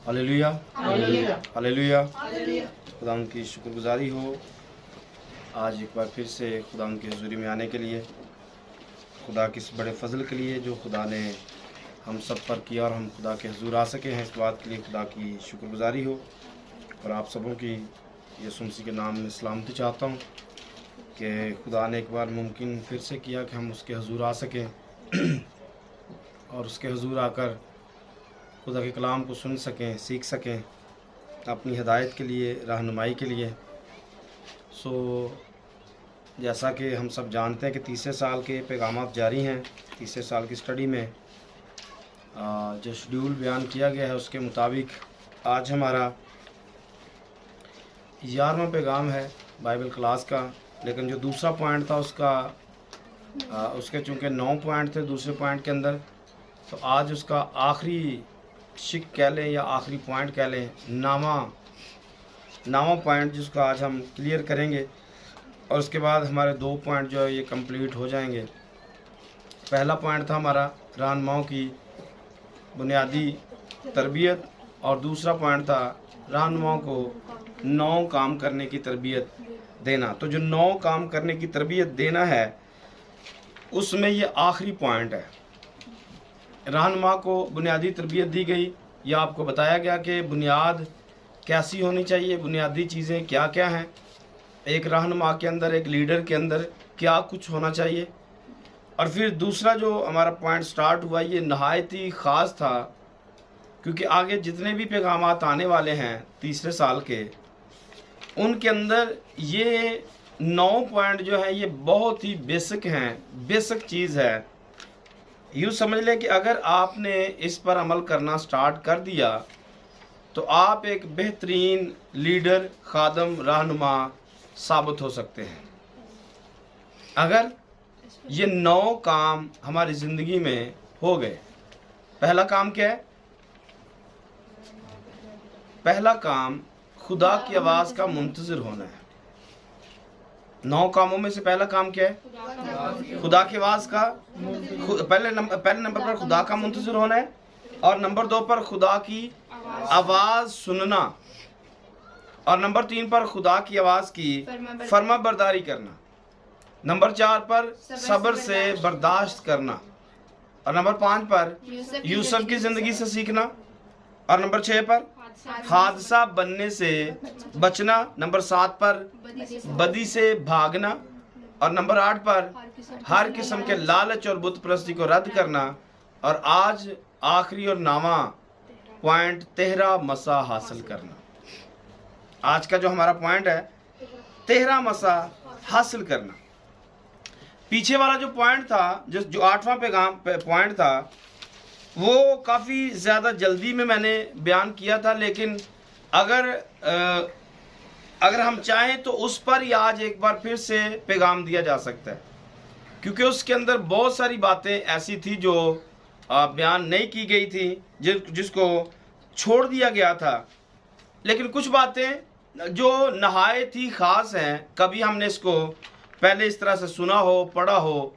Hallelujah hallelujah. खुदा की शुक्रगुजारी हो आज एक बार फिर से खुदा की हज़ूरी में आने के लिए, खुदा के इस बड़े फजल के लिए जो खुदा ने हम सब पर किया और हम खुदा के हज़ूर आ सके हैं। इस बात के लिए खुदा की शुक्रगुजारी हो। और आप सबों की यीशु मसीह के नाम में सलामती चाहता हूँ कि खुदा ने एक बार मुमकिन फिर से किया कि हम उसके हज़ूर आ सकें और उसके हज़ूर आकर खुदा के कलाम को सुन सकें, सीख सकें, अपनी हिदायत के लिए, रहनुमाई के लिए। जैसा कि हम सब जानते हैं कि तीसरे साल के पैगामात जारी हैं। तीसरे साल की स्टडी में जो शेड्यूल बयान किया गया है उसके मुताबिक आज हमारा 11वां पैगाम है बाइबल क्लास का। लेकिन जो दूसरा पॉइंट था उसके चूँकि 9 पॉइंट थे दूसरे पॉइंट के अंदर, तो आज उसका आखिरी शिक कह लें या आखिरी पॉइंट कह लें, नावा पॉइंट, जिसको आज हम क्लियर करेंगे। और उसके बाद हमारे 2 पॉइंट जो है ये कंप्लीट हो जाएंगे। पहला पॉइंट था हमारा रहनुमाओं की बुनियादी तरबियत और दूसरा पॉइंट था रहनुमाओं को 9 काम करने की तरबियत देना। तो जो 9 काम करने की तरबियत देना है उसमें ये आखिरी पॉइंट है। रहनुमा को बुनियादी तरबियत दी गई, या आपको बताया गया कि बुनियाद कैसी होनी चाहिए, बुनियादी चीज़ें क्या क्या हैं, एक रहनुमा के अंदर, एक लीडर के अंदर क्या कुछ होना चाहिए। और फिर दूसरा जो हमारा पॉइंट स्टार्ट हुआ ये नहायत ही ख़ास था, क्योंकि आगे जितने भी पैगामात आने वाले हैं तीसरे साल के, उनके अंदर ये 9 पॉइंट जो है ये बहुत ही बेसिक हैं, बेसिक चीज़ है। यूँ समझ लें कि अगर आपने इस पर अमल करना स्टार्ट कर दिया तो आप एक बेहतरीन लीडर, खादम, रहनुमा साबित हो सकते हैं। अगर ये 9 काम हमारी ज़िंदगी में हो गए। पहला काम क्या है? पहला काम खुदा की आवाज़ का मुंतज़िर होना है। 9 कामों में से पहला काम क्या है? खुदा की आवाज़ का पहले नंबर पर खुदा का मुंतज़िर होना है, और नंबर 2 पर खुदा की आवाज़ सुनना, और नंबर 3 पर खुदा की आवाज़ की फर्मा बरदारी करना, नंबर 4 पर सब्र से बर्दाश्त करना, और नंबर 5 पर यूसुफ की ज़िंदगी से सीखना, और नंबर 6 पर हादसा बनने से बचना, नंबर 7 पर बदी से भागना, और नंबर 8 पर हर किस्म के लालच और बुत परस्ती को रद्द करना। और आज आखिरी और 9वां पॉइंट 13 मसा हासिल करना। आज का जो हमारा पॉइंट है 13 मसा हासिल करना। पीछे वाला जो पॉइंट था, जो 8वां पैगाम पॉइंट था, वो काफ़ी ज़्यादा जल्दी में मैंने बयान किया था। लेकिन अगर हम चाहें तो उस पर ही आज एक बार फिर से पैगाम दिया जा सकता है, क्योंकि उसके अंदर बहुत सारी बातें ऐसी थी जो बयान नहीं की गई थी, जिसको छोड़ दिया गया था। लेकिन कुछ बातें जो नहायत ही ख़ास हैं, कभी हमने इसको पहले इस तरह से सुना हो, पढ़ा हो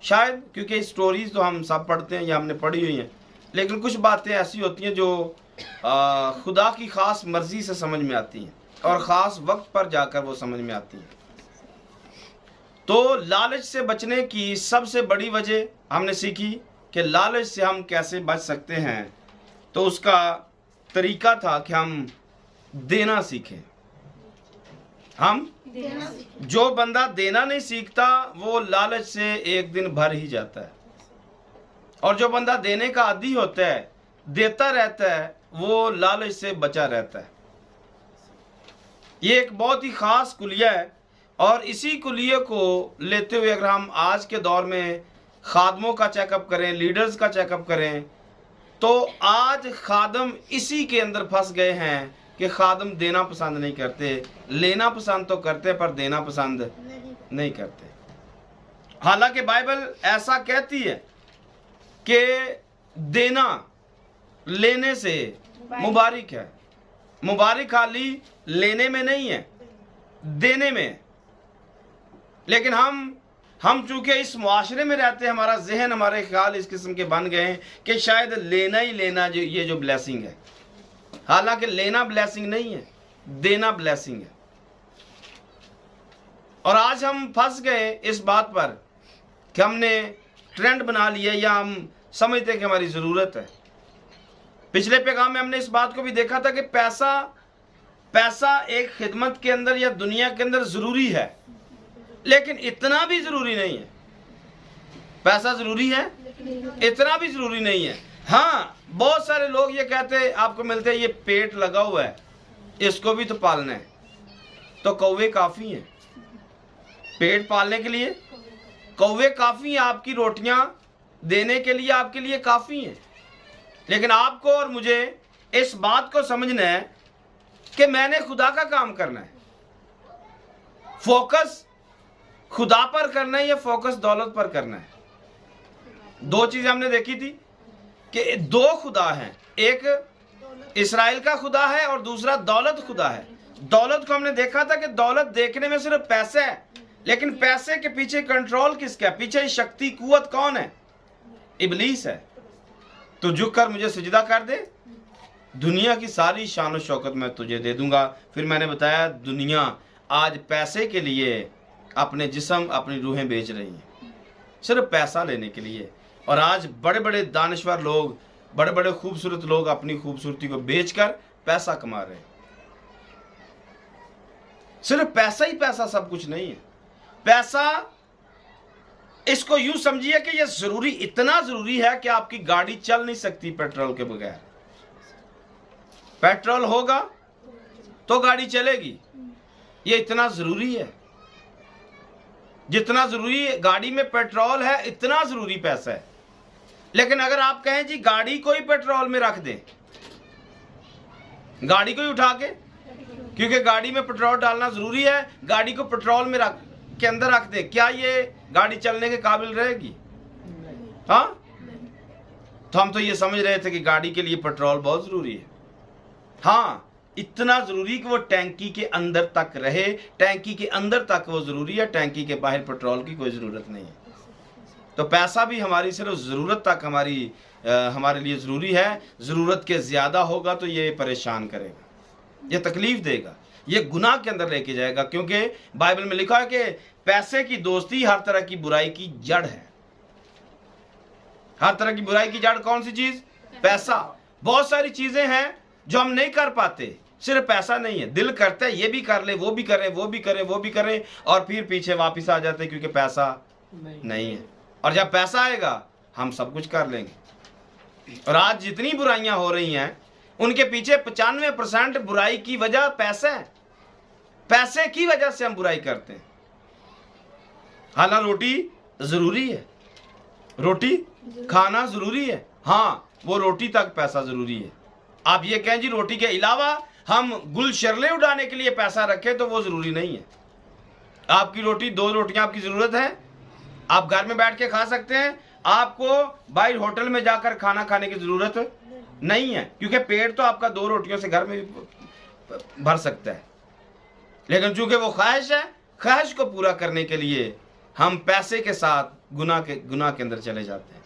शायद, क्योंकि स्टोरीज तो हम सब पढ़ते हैं या हमने पढ़ी हुई हैं, लेकिन कुछ बातें ऐसी होती हैं जो खुदा की ख़ास मर्ज़ी से समझ में आती हैं और ख़ास वक्त पर जाकर वो समझ में आती हैं। तो लालच से बचने की सबसे बड़ी वजह हमने सीखी कि लालच से हम कैसे बच सकते हैं। तो उसका तरीका था कि हम देना सीखें। हम जो बंदा देना नहीं सीखता वो लालच से एक दिन भर ही जाता है, और जो बंदा देने का आदी होता है, देता रहता है, वो लालच से बचा रहता है। ये एक बहुत ही ख़ास कुलिया है, और इसी कुलिया को लेते हुए अगर हम आज के दौर में खादमों का चेकअप करें, लीडर्स का चेकअप करें, तो आज खादम इसी के अंदर फंस गए हैं कि खादम देना पसंद नहीं करते, लेना पसंद तो करते पर देना पसंद नहीं करते। हालांकि बाइबल ऐसा कहती है कि देना लेने से मुबारक है। मुबारक खाली लेने में नहीं है, देने में। लेकिन हम चूंकि इस मुआशरे में रहते हैं, हमारा जहन, हमारे ख्याल इस किस्म के बन गए हैं कि शायद लेना ही लेना ये जो ब्लेसिंग है, हालांकि लेना ब्लेसिंग नहीं है, देना ब्लेसिंग है। और आज हम फंस गए इस बात पर कि हमने ट्रेंड बना लिया या हम समझते हैं कि हमारी ज़रूरत है। पिछले पैगाम में हमने इस बात को भी देखा था कि पैसा एक खिदमत के अंदर या दुनिया के अंदर ज़रूरी है, लेकिन इतना भी ज़रूरी नहीं है। पैसा ज़रूरी है, इतना भी ज़रूरी नहीं है। हाँ, बहुत सारे लोग ये कहते हैं, आपको मिलते हैं, ये पेट लगा हुआ है, इसको भी तो पालना है, तो कौवे काफ़ी हैं पेट पालने के लिए। कौवे काफ़ी हैं, आपकी रोटियां देने के लिए आपके लिए काफ़ी हैं। लेकिन आपको और मुझे इस बात को समझना है कि मैंने खुदा का काम करना है। फोकस खुदा पर करना है या फोकस दौलत पर करना है। दो चीजें हमने देखी थी कि दो खुदा हैं, एक इस्राएल का खुदा है और दूसरा दौलत खुदा है। दौलत को हमने देखा था कि दौलत देखने में सिर्फ पैसा है, लेकिन पैसे के पीछे कंट्रोल किसका है, पीछे शक्ति कुवत कौन है? इबलीस है। तो झुक कर मुझे सजदा कर दे, दुनिया की सारी शान और शौकत मैं तुझे दे दूंगा। फिर मैंने बताया दुनिया आज पैसे के लिए अपने जिस्म अपनी रूहें बेच रही हैं, सिर्फ पैसा लेने के लिए। और आज बड़े बड़े दानिश्वर लोग, बड़े बड़े खूबसूरत लोग अपनी खूबसूरती को बेचकर पैसा कमा रहे हैं। सिर्फ पैसा ही पैसा सब कुछ नहीं है। पैसा, इसको यूं समझिए कि यह जरूरी, इतना जरूरी है कि आपकी गाड़ी चल नहीं सकती पेट्रोल के बगैर। पेट्रोल होगा तो गाड़ी चलेगी, ये इतना जरूरी है। जितना जरूरी गाड़ी में पेट्रोल है, इतना जरूरी पैसा है। लेकिन अगर आप कहें जी गाड़ी को ही पेट्रोल में रख दें, गाड़ी को ही उठा के, क्योंकि गाड़ी में पेट्रोल डालना जरूरी है, गाड़ी को पेट्रोल में के अंदर रख दे, क्या ये गाड़ी चलने के काबिल रहेगी? हाँ, तो हम तो ये समझ रहे थे कि गाड़ी के लिए पेट्रोल बहुत जरूरी है। हाँ, इतना जरूरी कि वो टैंकी के अंदर तक रहे, टैंकी के अंदर तक वो जरूरी है, टैंकी के बाहर पेट्रोल की कोई जरूरत नहीं है। तो पैसा भी हमारी सिर्फ जरूरत तक हमारे लिए जरूरी है। जरूरत के ज्यादा होगा तो ये परेशान करेगा, ये तकलीफ देगा, ये गुनाह के अंदर लेके जाएगा। क्योंकि बाइबल में लिखा है कि पैसे की दोस्ती हर तरह की बुराई की जड़ है। हर तरह की बुराई की जड़ कौन सी चीज? पैसा। बहुत सारी चीजें हैं जो हम नहीं कर पाते, सिर्फ पैसा नहीं है। दिल करता है ये भी कर ले, वो भी करें, वो भी करें, वो भी करें, और फिर पीछे वापस आ जाते क्योंकि पैसा नहीं है। और जब पैसा आएगा हम सब कुछ कर लेंगे। और आज जितनी बुराइयां हो रही हैं उनके पीछे 95% बुराई की वजह पैसा है। पैसे की वजह से हम बुराई करते हैं। हालांकि रोटी जरूरी है, रोटी खाना जरूरी है, हाँ, वो रोटी तक पैसा जरूरी है। आप ये कहें जी रोटी के अलावा हम गुलशरले उड़ाने के लिए पैसा रखें तो वो जरूरी नहीं है। आपकी रोटी, 2 रोटियां आपकी जरूरत है, आप घर में बैठ के खा सकते हैं, आपको बाहर होटल में जाकर खाना खाने की जरूरत नहीं है, क्योंकि पेट तो आपका 2 रोटियों से घर में भर सकता है। लेकिन चूंकि वो ख्वाहिश है, ख्वाहिश को पूरा करने के लिए हम पैसे के साथ गुनाह के अंदर चले जाते हैं,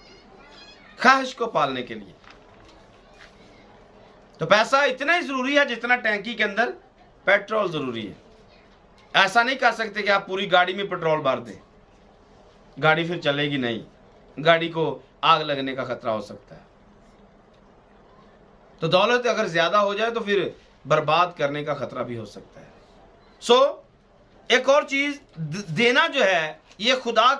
ख्वाहिश को पालने के लिए। तो पैसा इतना ही जरूरी है जितना टैंकी के अंदर पेट्रोल जरूरी है। ऐसा नहीं कर सकते कि आप पूरी गाड़ी में पेट्रोल भर दें, गाड़ी फिर चलेगी नहीं, गाड़ी को आग लगने का खतरा हो सकता है। तो दौलत अगर ज्यादा हो जाए तो फिर बर्बाद करने का खतरा भी हो सकता है। एक और चीज, देना जो है ये खुदा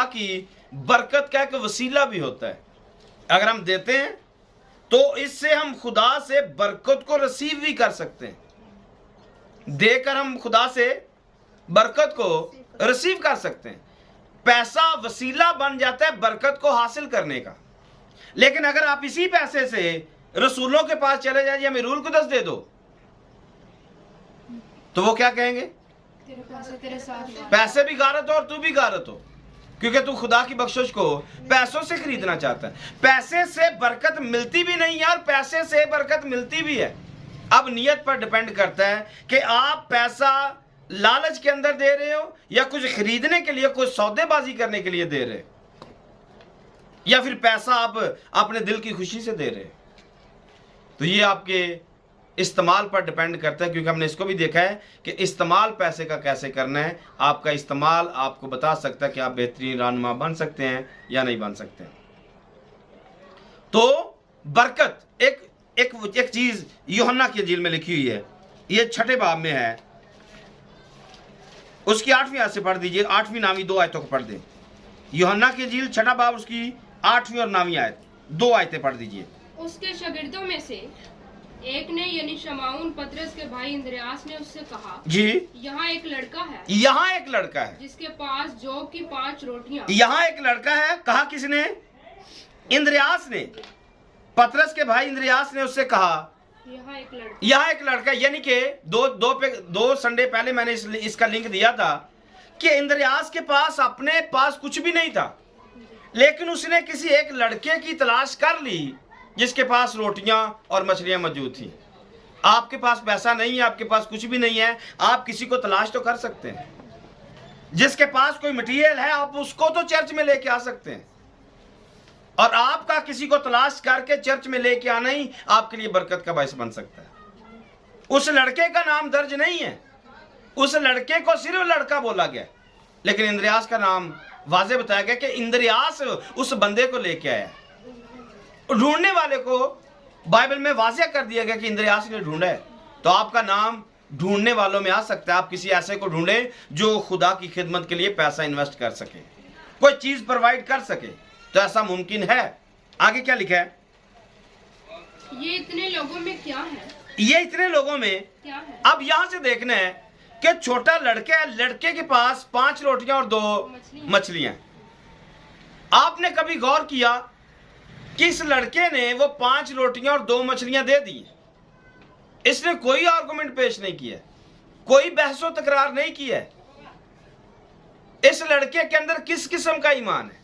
की बरकत का एक वसीला भी होता है। अगर हम देते हैं तो इससे हम खुदा से बरकत को रिसीव भी कर सकते हैं। देकर हम खुदा से बरकत को रिसीव कर सकते हैं। पैसा वसीला बन जाता है बरकत को हासिल करने का। लेकिन अगर आप इसी पैसे से रसूलों के पास चले जाइए, हमें रूल कुदस दे दो, तो वो क्या कहेंगे? तेरे साथ पैसे भी गारत हो और तू भी गारत हो, क्योंकि तू खुदा की बख्शिश को पैसों से खरीदना चाहता है। पैसे से बरकत मिलती भी नहीं है और पैसे से बरकत मिलती भी है। अब नियत पर डिपेंड करता है कि आप पैसा लालच के अंदर दे रहे हो या कुछ खरीदने के लिए, कुछ सौदेबाजी करने के लिए दे रहे हो, या फिर पैसा आप अपने दिल की खुशी से दे रहे हो। तो ये आपके इस्तेमाल पर डिपेंड करता है, क्योंकि हमने इसको भी देखा है कि इस्तेमाल पैसे का कैसे करना है। आपका इस्तेमाल आपको बता सकता है कि आप बेहतरीन रहनुमा बन सकते हैं या नहीं बन सकते। तो बरकत एक चीज यूहन्ना की इंजील में लिखी हुई है, ये 6 बाब में है, उसकी 8वीं आयत से पढ़ दीजिए। 8वीं 9वीं 2 आयतों को पढ़ दें। यूहन्ना की इंजील 6 बाब उसकी 8वीं और 9वीं आयत, 2 आयतें पढ़ दीजिए। उसके शागिर्दों में से एक ने यानी शमाउन पतरस के भाई इंद्रियास ने उससे कहा, जी, यहाँ एक लड़का है, यहाँ एक लड़का है जिसके पास जौ की 5 रोटियां। यहाँ एक लड़का है, कहा किसने? इंद्रियास ने। पतरस के भाई इंद्रियास ने उससे कहा यहाँ एक लड़का, यानी कि दो संडे पहले मैंने इसका लिंक दिया था कि इंद्रियास के पास अपने पास कुछ भी नहीं था, लेकिन उसने किसी एक लड़के की तलाश कर ली जिसके पास रोटियां और मछलियां मौजूद थी। आपके पास पैसा नहीं है, आपके पास कुछ भी नहीं है, आप किसी को तलाश तो कर सकते हैं। जिसके पास कोई मटेरियल है आप उसको तो चर्च में लेके आ सकते हैं, और आपका किसी को तलाश करके चर्च में लेके आना ही आपके लिए बरकत का बायस बन सकता है। उस लड़के का नाम दर्ज नहीं है, उस लड़के को सिर्फ लड़का बोला गया, लेकिन इंद्रियास का नाम वाजे बताया गया कि इंद्रियास उस बंदे को लेके आया। ढूंढने वाले को बाइबल में वाजे कर दिया गया कि इंद्रियास ने ढूंढा है। तो आपका नाम ढूंढने वालों में आ सकता है। आप किसी ऐसे को ढूंढे जो खुदा की खिदमत के लिए पैसा इन्वेस्ट कर सके, कोई चीज प्रोवाइड कर सके, तो ऐसा मुमकिन है। आगे क्या लिखा है? ये इतने लोगों में क्या है? ये इतने लोगों में क्या है? अब यहां से देखना है कि छोटा लड़का है, लड़के के पास 5 रोटियां और 2 मछलियां। आपने कभी गौर किया कि इस लड़के ने वो 5 रोटियां और 2 मछलियां दे दी? इसने कोई आर्गुमेंट पेश नहीं किया, कोई बहसो तकरार नहीं किया। इस लड़के के अंदर किस किस्म का ईमान है?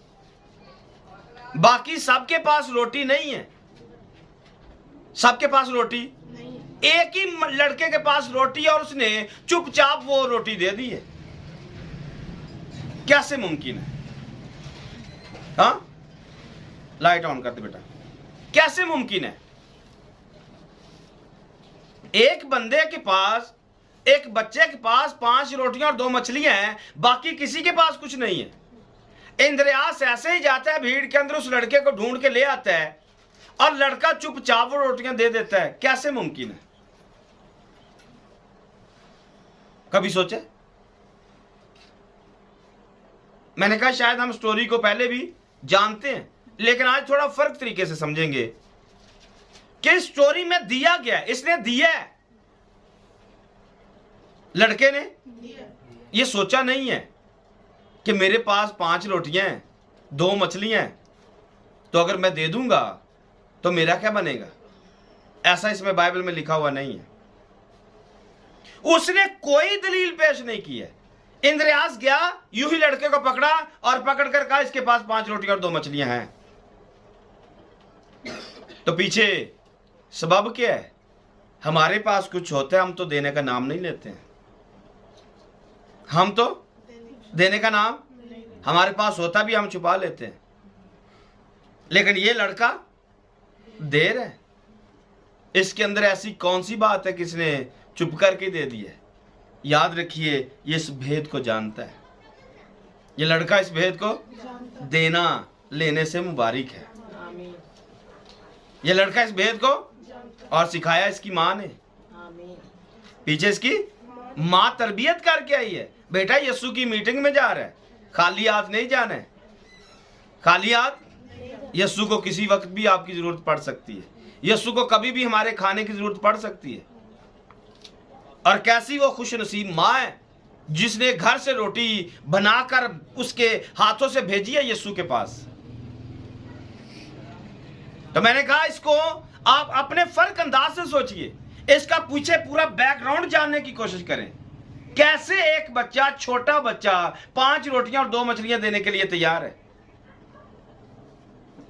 बाकी सबके पास रोटी नहीं है, सबके पास रोटी नहीं है। एक ही लड़के के पास रोटी है और उसने चुपचाप वो रोटी दे दी है। कैसे मुमकिन है? हाँ, लाइट ऑन कर दे बेटा। कैसे मुमकिन है? एक बंदे के पास, एक बच्चे के पास 5 रोटियां और 2 मछलियां हैं, बाकी किसी के पास कुछ नहीं है। इंद्रियास ऐसे ही जाता है भीड़ के अंदर, उस लड़के को ढूंढ के ले आता है और लड़का चुपचाप वो रोटियां दे देता है। कैसे मुमकिन है? कभी सोचे? मैंने कहा शायद हम स्टोरी को पहले भी जानते हैं, लेकिन आज थोड़ा फर्क तरीके से समझेंगे कि स्टोरी में दिया गया, इसने दिया है, लड़के ने ये सोचा नहीं है कि मेरे पास 5 रोटियां हैं, 2 मछलियां हैं, तो अगर मैं दे दूंगा तो मेरा क्या बनेगा। ऐसा इसमें बाइबल में लिखा हुआ नहीं है। उसने कोई दलील पेश नहीं की है। इंद्रियास गया, यूं ही लड़के को पकड़ा और पकड़ कर कहा इसके पास 5 रोटियां और 2 मछलियां हैं। तो पीछे सबब क्या है? हमारे पास कुछ होता है, हम तो देने का नाम नहीं लेते हैं। हम तो देने का नाम, हमारे पास होता भी हम छुपा लेते हैं, लेकिन ये लड़का दे रहा है। इसके अंदर ऐसी कौन सी बात है कि इसने चुप करके दे दी है? याद रखिए, ये इस भेद को जानता है। ये लड़का इस भेद को देना लेने से मुबारक है। ये लड़का इस भेद को और सिखाया इसकी माँ ने। पीछे इसकी माँ तरबियत करके आई है। बेटा यीशु की मीटिंग में जा रहा है, खाली हाथ नहीं जाना है। खाली हाथ यीशु को किसी वक्त भी आपकी जरूरत पड़ सकती है। यीशु को कभी भी हमारे खाने की जरूरत पड़ सकती है। और कैसी वो खुश नसीब माँ है जिसने घर से रोटी बनाकर उसके हाथों से भेजी है यीशु के पास। तो मैंने कहा इसको आप अपने फर्क अंदाज से सोचिए, इसका पीछे पूरा बैकग्राउंड जानने की कोशिश करें। कैसे एक बच्चा, छोटा बच्चा 5 रोटियां और 2 मछलियां देने के लिए तैयार है?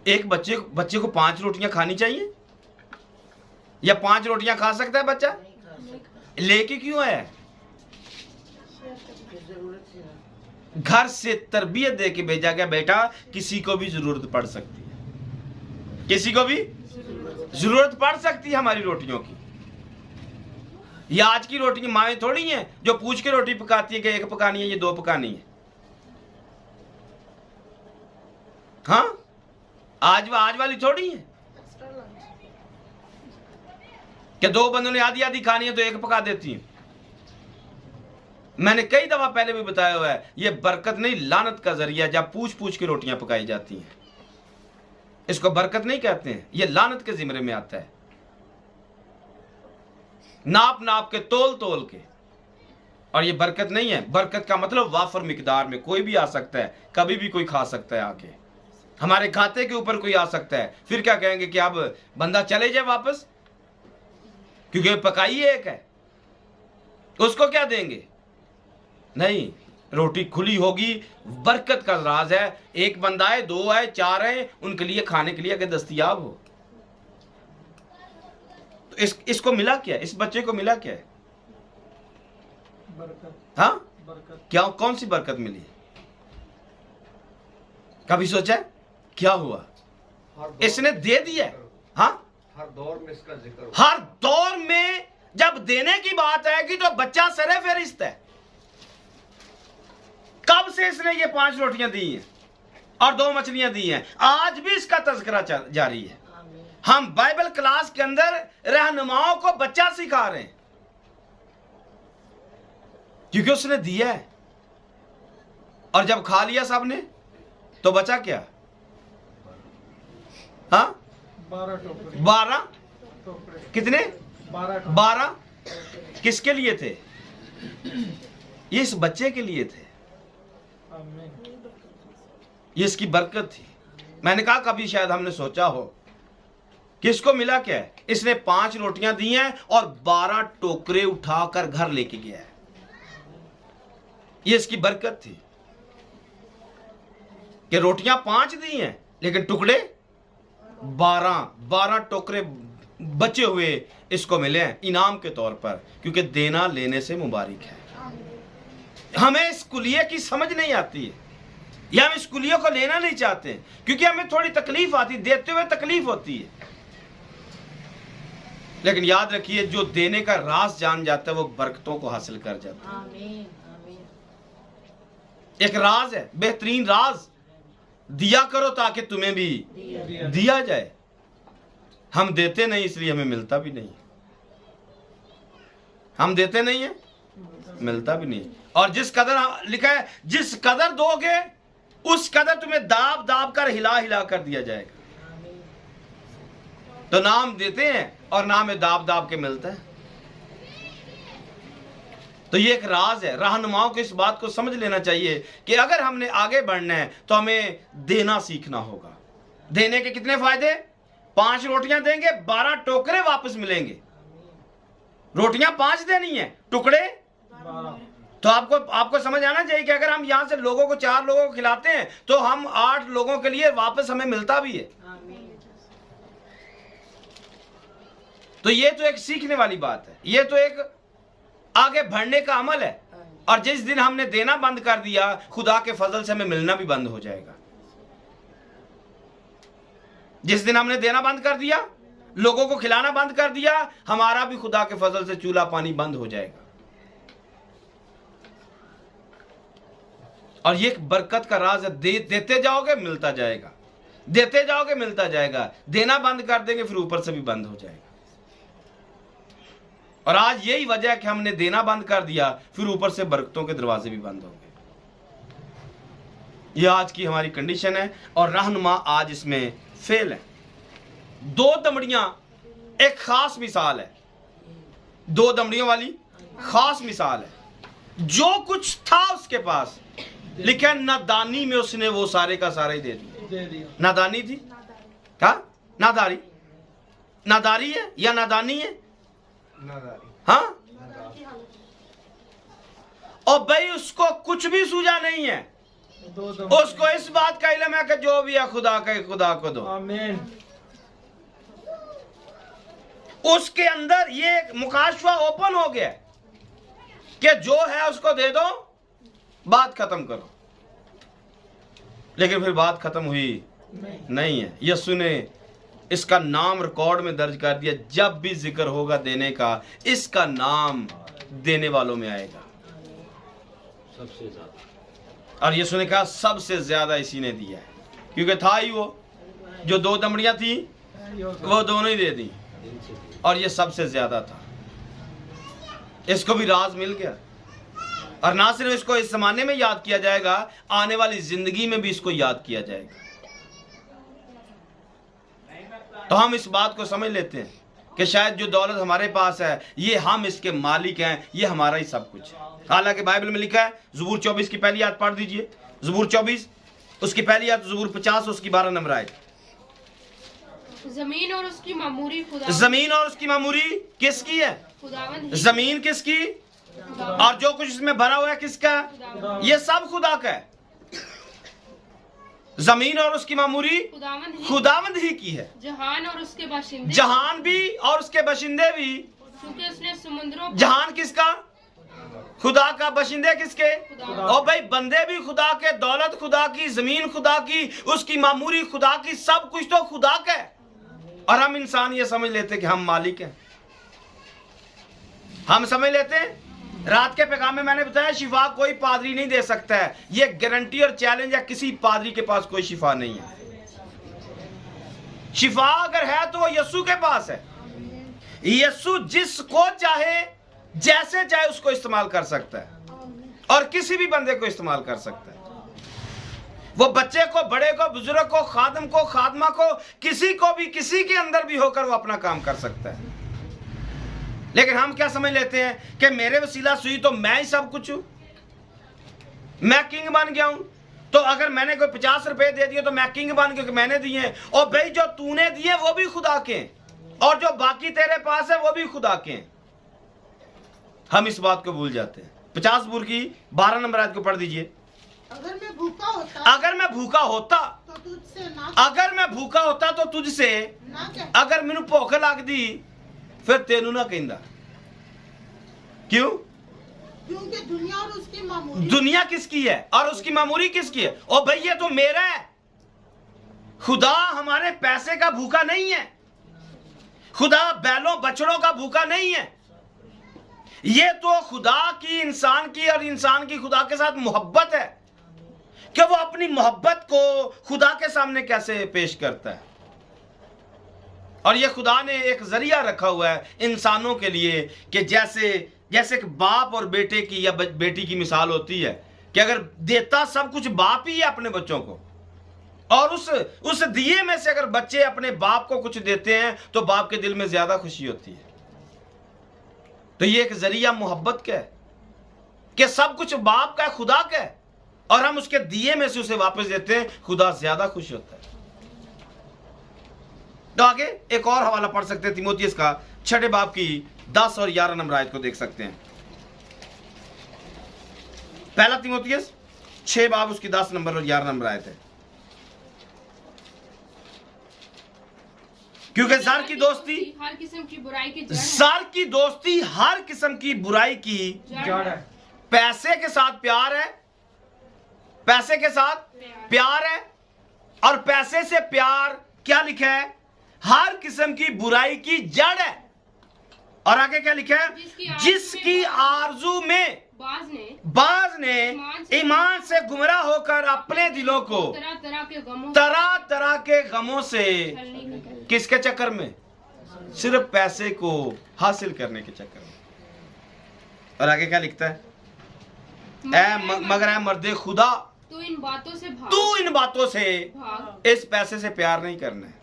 एक बच्चे को 5 रोटियां खानी चाहिए? या 5 रोटियां खा सकता है बच्चा? लेके क्यों है? घर से तरबियत दे के भेजा गया, बेटा किसी को भी जरूरत पड़ सकती है, किसी को भी जरूरत पड़ सकती है हमारी रोटियों की। ये आज की रोटी की माएँ थोड़ी हैं जो पूछ के रोटी पकाती है कि एक पकानी है, ये दो पकानी है। हाँ, आज वाली थोड़ी है कि दो बंदों ने आधी आधी खानी है तो एक पका देती है। मैंने कई दफा पहले भी बताया हुआ है, ये बरकत नहीं लानत का जरिया, जब पूछ पूछ के रोटियां पकाई जाती हैं। इसको बरकत नहीं कहते हैं, ये लानत के जिम्मे में आता है। नाप नाप के, तोल तोल के, और ये बरकत नहीं है। बरकत का मतलब वाफर मिकदार में, कोई भी आ सकता है, कभी भी कोई खा सकता है आके, हमारे खाते के ऊपर कोई आ सकता है। फिर क्या कहेंगे कि अब बंदा चले जाए वापस, क्योंकि पकाई एक है, उसको क्या देंगे? नहीं, रोटी खुली होगी, बरकत का राज है। एक बंदा है, दो है, चार है, उनके लिए खाने के लिए अगर दस्तयाब हो तो इसको मिला क्या? इस बच्चे को मिला क्या है? बरकत। हाँ, बरकत। क्या, कौन सी बरकत मिली? कभी सोचा क्या हुआ? इसने दे दिया। हाँ, हर दौर में इसका जिक्र, हर दौर में जब देने की बात आएगी तो बच्चा सरे फहरिस्त है। कब से इसने ये 5 रोटियां दी हैं और 2 मछलियां दी हैं, आज भी इसका तज़किरा जारी है। हम बाइबल क्लास के अंदर रहनुमाओं को बच्चा सिखा रहे हैं, क्योंकि उसने दिया है। और जब खा लिया सबने तो बचा क्या? हाँ, 12 टोकरे। 12 टोकरे। कितने? 12 किसके लिए थे? ये इस बच्चे के लिए थे। आमीन। ये इसकी बरकत थी। मैंने कहा कभी शायद हमने सोचा हो कि इसको मिला क्या है? इसने 5 रोटियां दी हैं और 12 टोकरे उठाकर घर लेके गया है। ये इसकी बरकत थी कि रोटियां 5 दी हैं लेकिन टुकड़े 12 टोकरे बचे हुए इसको मिले हैं इनाम के तौर पर, क्योंकि देना लेने से मुबारक है। हमें इस कुलिये की समझ नहीं आती है, या हम इस कुलिये को लेना नहीं चाहते, क्योंकि हमें थोड़ी तकलीफ आती, देते हुए तकलीफ होती है। लेकिन याद रखिए, जो देने का राज जान जाता है वो बरकतों को हासिल कर जाता है। आमीन, आमीन। एक राज है, बेहतरीन राज, दिया करो ताकि तुम्हें भी दिया जाए। हम देते नहीं इसलिए हमें मिलता भी नहीं। हम देते नहीं है, मिलता भी नहीं। और जिस कदर लिखा है, जिस कदर दोगे उस कदर तुम्हें दाब दाब कर हिला हिला कर दिया जाएगा। तो नाम देते हैं और नाम में दाब दाब के मिलता है। तो ये एक राज है। रहनुमाओं को इस बात को समझ लेना चाहिए कि अगर हमने आगे बढ़ना है तो हमें देना सीखना होगा। देने के कितने फायदे? 5 रोटियां देंगे, 12 टोकरे वापस मिलेंगे। रोटियां 5 देनी है, टुकड़े 12। तो आपको समझ आना चाहिए कि अगर हम यहां से लोगों को 4 लोगों को खिलाते हैं तो हम 8 लोगों के लिए वापस हमें मिलता भी है। तो ये तो एक सीखने वाली बात है, ये तो एक आगे बढ़ने का अमल है। और जिस दिन हमने देना बंद कर दिया, खुदा के फजल से हमें मिलना भी बंद हो जाएगा। जिस दिन हमने देना बंद कर दिया, लोगों को खिलाना बंद कर दिया, हमारा भी खुदा के फजल से चूल्हा पानी बंद हो जाएगा। और ये एक बरकत का राज है, देते जाओगे मिलता जाएगा, देते जाओगे मिलता जाएगा। देना बंद कर देंगे फिर ऊपर से भी बंद हो जाएगा। और आज यही वजह है कि हमने देना बंद कर दिया, फिर ऊपर से बरकतों के दरवाजे भी बंद हो गए। यह आज की हमारी कंडीशन है और रहनुमा आज इसमें फेल है। 2 दमड़ियां एक खास मिसाल है, 2 दमड़ियों वाली खास मिसाल है। जो कुछ था उसके पास, लिखा नादानी में उसने वो सारे का सारा ही दे दिया। नादानी थी क्या? नादारी, नादारी है या नादानी है? हाँ, और भाई उसको कुछ भी सूझा नहीं है। उसको इस बात का इल्म है कि जो भी है खुदा का, खुदा को दो। आमीन। उसके अंदर ये मुकाशवा ओपन हो गया कि जो है उसको दे दो, बात खत्म करो। लेकिन फिर बात खत्म हुई नहीं है। यीशु ने इसका नाम रिकॉर्ड में दर्ज कर दिया, जब भी जिक्र होगा देने का, इसका नाम देने वालों में आएगा सबसे ज्यादा। और यीशु ने कहा सबसे ज्यादा इसी ने दिया है, क्योंकि था ही वो जो 2 दमड़ियां थी वो दोनों ही दे दी, और ये सबसे ज्यादा था। इसको भी राज मिल गया, और ना सिर्फ इसको इस जमाने में याद किया जाएगा, आने वाली जिंदगी में भी इसको याद किया जाएगा। तो हम इस बात को समझ लेते हैं कि शायद जो दौलत हमारे पास है ये हम इसके मालिक हैं, ये हमारा ही सब कुछ है। हालांकि बाइबल में लिखा है, ज़बूर 24 की पहली आयत पढ़ दीजिए, ज़बूर 24 उसकी पहली आयत, ज़बूर 50 उसकी 12 नंबर आयत। जमीन और उसकी मामूरी खुदा, जमीन और उसकी मामूरी किसकी है? खुदावंद ही, जमीन किसकी, और जो कुछ इसमें भरा हुआ है किसका? ये सब खुदा का है। जमीन और उसकी मामूरी खुदावंद ही की है। जहान और उसके बाशिंदे, जहान भी और उसके बशिंदे भी, क्योंकि उसने समुद्रों, जहान किसका? खुदा का, बशिंदे किसके? खुदा। और भाई बंदे भी खुदा के, दौलत खुदा की, जमीन खुदा की, उसकी मामूरी खुदा की, सब कुछ तो खुदा का है। और हम इंसान ये समझ लेते कि हम मालिक हैं। हम समझ लेते हैं, रात के पैगाम में मैंने बताया शिफा कोई पादरी नहीं दे सकता है। ये गारंटी और चैलेंज है, किसी पादरी के पास कोई शिफा नहीं है। शिफा अगर है तो वो यीशु के पास है। यीशु जिसको चाहे जैसे चाहे उसको इस्तेमाल कर सकता है, और किसी भी बंदे को इस्तेमाल कर सकता है। वो बच्चे को, बड़े को, बुजुर्ग को, खादम को, खादमा को, किसी को भी, किसी के अंदर भी होकर वो अपना काम कर सकता है। लेकिन हम क्या समझ लेते हैं कि मेरे वसीला सुई तो मैं ही सब कुछ हूं, मैं किंग बन गया हूं। तो अगर मैंने कोई 50 रुपए दे दिए तो मैं किंग बन गया, मैंने दिए हैं। और भाई जो तूने दिए वो भी खुदा के हैं, और जो बाकी तेरे पास है वो भी खुदा के हैं। हम इस बात को भूल जाते हैं। 50 ज़बूर की 12 नंबर आयत को पढ़ दीजिए। अगर मैं भूखा होता तो तुझसे ना, अगर मैं भूखा होता तो तुझसे ना कह, अगर मैनू भुख लगदी फिर तेनू ना कहंदा। क्यों? क्योंकि दुनिया और उसकी मामूली, दुनिया किसकी है और उसकी मामूरी किसकी है? ओ भाई ये तो मेरा है। खुदा हमारे पैसे का भूखा नहीं है, खुदा बैलों बछड़ों का भूखा नहीं है। ये तो खुदा की, इंसान की, और इंसान की खुदा के साथ मोहब्बत है कि वो अपनी मोहब्बत को खुदा के सामने कैसे पेश करता है। और ये खुदा ने एक जरिया रखा हुआ है इंसानों के लिए कि जैसे एक बाप और बेटे की या बेटी की मिसाल होती है कि अगर देता सब कुछ बाप ही है अपने बच्चों को, और उस दिए में से अगर बच्चे अपने बाप को कुछ देते हैं तो बाप के दिल में ज्यादा खुशी होती है। तो ये एक जरिया मोहब्बत का है कि सब कुछ बाप का है, खुदा का है, और हम उसके दिए में से उसे वापस देते हैं, खुदा ज्यादा खुश होता है। तो आगे एक और हवाला पढ़ सकते हैं, तीमुथियुस का 6 बाब की 10 और 11 नंबर आयत को देख सकते हैं। पहला तीमुथियुस 6 बाब उसकी 10 नंबर और 11 नंबर आयत है। क्योंकि ज़र की दोस्ती हर किस्म की बुराई की जड़ है। ज़र की दोस्ती हर किस्म की बुराई की जड़ है। पैसे के साथ प्यार है, पैसे के साथ प्यार है, और पैसे से प्यार क्या लिखा है? हर किस्म की बुराई की जड़ है। और आगे क्या लिखा है? जिसकी आरजू में बाज ने ईमान से गुमराह होकर अपने दिलों को तरह के गमों से, किसके चक्कर में? सिर्फ पैसे को हासिल करने के चक्कर में। और आगे क्या लिखता है? मगर ऐ मर्दे खुदा, तू इन बातों से भाग। इस पैसे से प्यार नहीं करना है,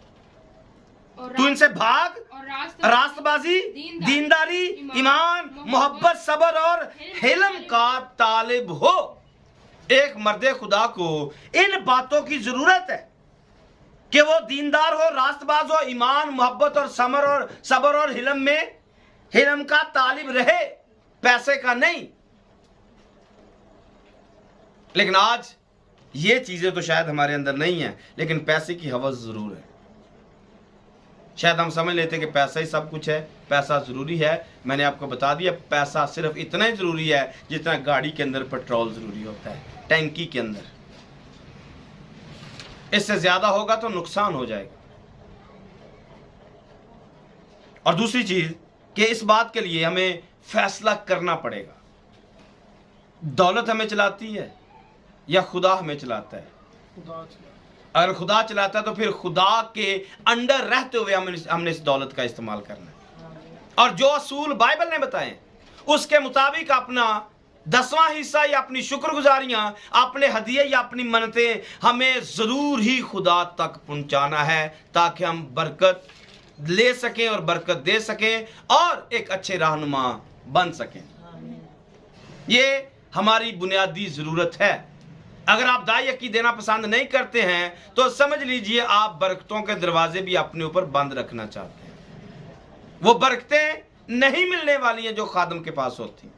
तू इनसे भाग। और रास्तबाजी, दीनदारी, ईमान, मोहब्बत, सब्र और हिल्म का तालिब हो। एक मर्दे खुदा को इन बातों की जरूरत है कि वो दीनदार हो, रास्तबाज हो, ईमान, मोहब्बत और सब्र और हिल्म का तालिब रहे, पैसे का नहीं। लेकिन आज ये चीजें तो शायद हमारे अंदर नहीं है, लेकिन पैसे की हवस जरूर है। शायद हम समझ लेते हैं कि पैसा ही सब कुछ है, पैसा जरूरी है। मैंने आपको बता दिया, पैसा सिर्फ इतना ही जरूरी है जितना गाड़ी के अंदर पेट्रोल जरूरी होता है, टैंकी के अंदर। इससे ज्यादा होगा तो नुकसान हो जाएगा। और दूसरी चीज कि इस बात के लिए हमें फैसला करना पड़ेगा, दौलत हमें चलाती है या खुदा हमें चलाता है। खुदा चला। अगर खुदा चलाता है तो फिर खुदा के अंडर रहते हुए हमने इस दौलत का इस्तेमाल करना है। और जो असूल बाइबल ने बताए उसके मुताबिक अपना 10वां हिस्सा या अपनी शुक्रगुजारियां, अपने हदिये या अपनी मन्नतें हमें जरूर ही खुदा तक पहुंचाना है, ताकि हम बरकत ले सकें और बरकत दे सकें और एक अच्छे रहनुमा बन सकें। ये हमारी बुनियादी जरूरत है। अगर आप दाई यकी देना पसंद नहीं करते हैं तो समझ लीजिए आप बरकतों के दरवाजे भी अपने ऊपर बंद रखना चाहते हैं। वो बरकतें नहीं मिलने वाली हैं जो खादम के पास होती हैं,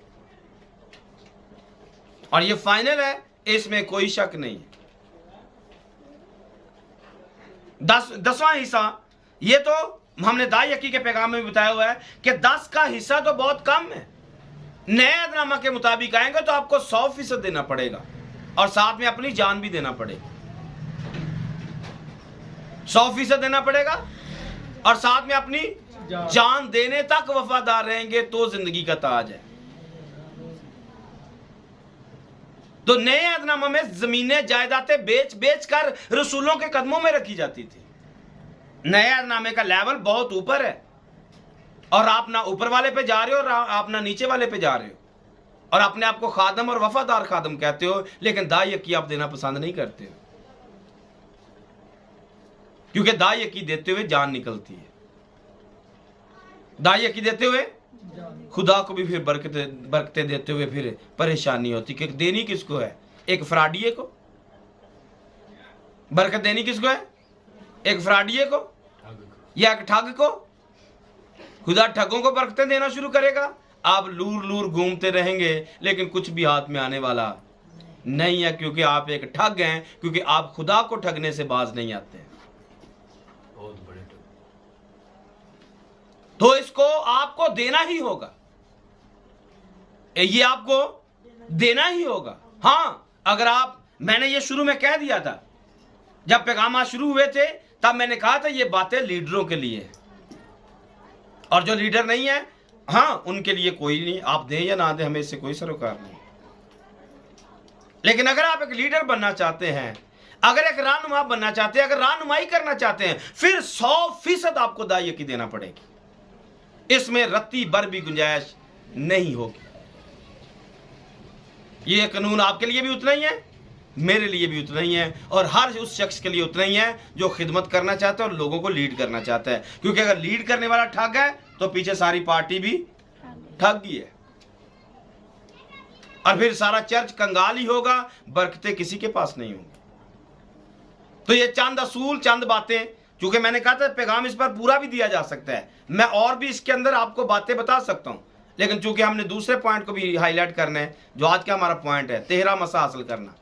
और ये फाइनल है, इसमें कोई शक नहीं है। 10वां हिस्सा, ये तो हमने दाई यकी के पैगाम में भी बताया हुआ है कि 10 का हिस्सा तो बहुत कम है। नए अहदनामा के मुताबिक आएंगे तो आपको 100% देना पड़ेगा और साथ में अपनी जान भी देना पड़ेगा। 100% देना पड़ेगा और साथ में अपनी जान देने तक वफादार रहेंगे तो जिंदगी का ताज है। तो नए अहदनामा में जमीनें जायदादें बेच बेच कर रसूलों के कदमों में रखी जाती थी। नए अहदनामे का लेवल बहुत ऊपर है और आप ना ऊपर वाले पे जा रहे हो और आप ना नीचे वाले पे जा रहे हो, और अपने आप को खादम और वफादार खादम कहते हो, लेकिन दाई यकी आप देना पसंद नहीं करते हो, क्योंकि दाई यकी देते हुए जान निकलती है। दाई यकी देते हुए खुदा को भी फिर बरकतें देते हुए फिर परेशानी होती, कि देनी किसको है? एक फ्राडिये को बरकत देनी किसको है? एक फ्राडिये को या एक ठग को? खुदा ठगों को बरकतें देना शुरू करेगा, आप लूर लूर घूमते रहेंगे लेकिन कुछ भी हाथ में आने वाला नहीं है, क्योंकि आप एक ठग हैं, क्योंकि आप खुदा को ठगने से बाज नहीं आते हैं। बहुत बड़े ठग। तो इसको आपको देना ही होगा, ये आपको देना ही होगा। हाँ, अगर आप, मैंने ये शुरू में कह दिया था जब पैगाम शुरू हुए थे, तब मैंने कहा था ये बातें लीडरों के लिए, और जो लीडर नहीं है, हाँ, उनके लिए कोई नहीं, आप दें या ना दें, हमें इससे कोई सरोकार नहीं। लेकिन अगर आप एक लीडर बनना चाहते हैं, अगर एक रहनुमा बनना चाहते हैं, अगर रहनुमाई करना चाहते हैं, फिर 100% आपको दाई यकी देना पड़ेगी। इसमें रत्ती भर भी गुंजाइश नहीं होगी। ये कानून आपके लिए भी उतना ही है, मेरे लिए भी उतना ही है, और हर उस शख्स के लिए उतना ही है जो खिदमत करना चाहता है और लोगों को लीड करना चाहता है। क्योंकि अगर लीड करने वाला ठग है तो पीछे सारी पार्टी भी ठग ही है, और फिर सारा चर्च कंगाल ही होगा, बरकतें किसी के पास नहीं होंगी। तो ये चंद असूल, चंद बातें, क्योंकि मैंने कहा था पैगाम इस पर पूरा भी दिया जा सकता है, मैं और भी इसके अंदर आपको बातें बता सकता हूं, लेकिन चूंकि हमने दूसरे पॉइंट को भी हाईलाइट करना है, जो आज का हमारा पॉइंट है, 13 मसा हासिल करना।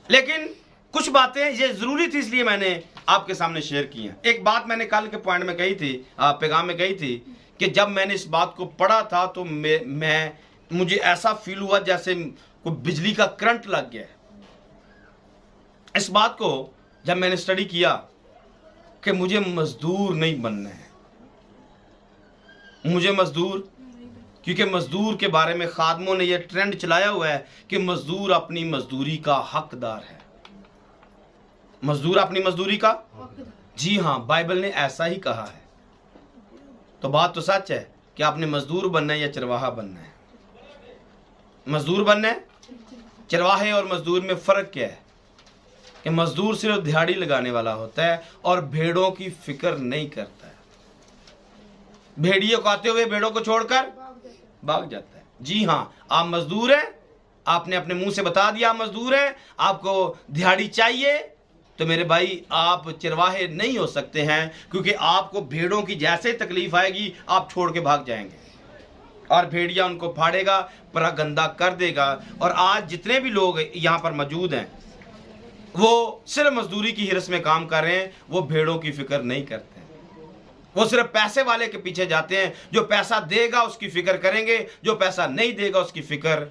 लेकिन कुछ बातें ये जरूरी थी, इसलिए मैंने आपके सामने शेयर की हैं। एक बात मैंने कल के पॉइंट में कही थी, पैगाम में कही थी, कि जब मैंने इस बात को पढ़ा था तो मुझे ऐसा फील हुआ जैसे कोई बिजली का करंट लग गया। इस बात को जब मैंने स्टडी किया कि मुझे मजदूर नहीं बनना है, मुझे मजदूर, क्योंकि मजदूर के बारे में खादमों ने यह ट्रेंड चलाया हुआ है कि मजदूर अपनी मजदूरी का हकदार है। मजदूर अपनी मजदूरी का, जी हाँ, बाइबल ने ऐसा ही कहा है। तो बात तो सच है कि आपने मजदूर बनना है या चरवाहा बनना है। मजदूर बनना है, चरवाहे और मजदूर में फर्क क्या है? कि मजदूर सिर्फ दिहाड़ी लगाने वाला होता है और भेड़ों की फिक्र नहीं करता है। भेड़िए को आते हुए भेड़ों को छोड़कर भाग जाता है। जी हाँ, आप मजदूर हैं, आपने अपने मुंह से बता दिया आप मजदूर हैं, आपको दिहाड़ी चाहिए, तो मेरे भाई आप चरवाहे नहीं हो सकते हैं, क्योंकि आपको भेड़ों की जैसे तकलीफ आएगी आप छोड़ के भाग जाएंगे और भेड़िया उनको फाड़ेगा, पूरा गंदा कर देगा। और आज जितने भी लोग यहाँ पर मौजूद हैं वो सिर्फ मजदूरी की हिरस में काम कर रहे हैं, वो भेड़ों की फिक्र नहीं करते हैं। वो सिर्फ पैसे वाले के पीछे जाते हैं, जो पैसा देगा उसकी फिक्र करेंगे, जो पैसा नहीं देगा उसकी फिक्र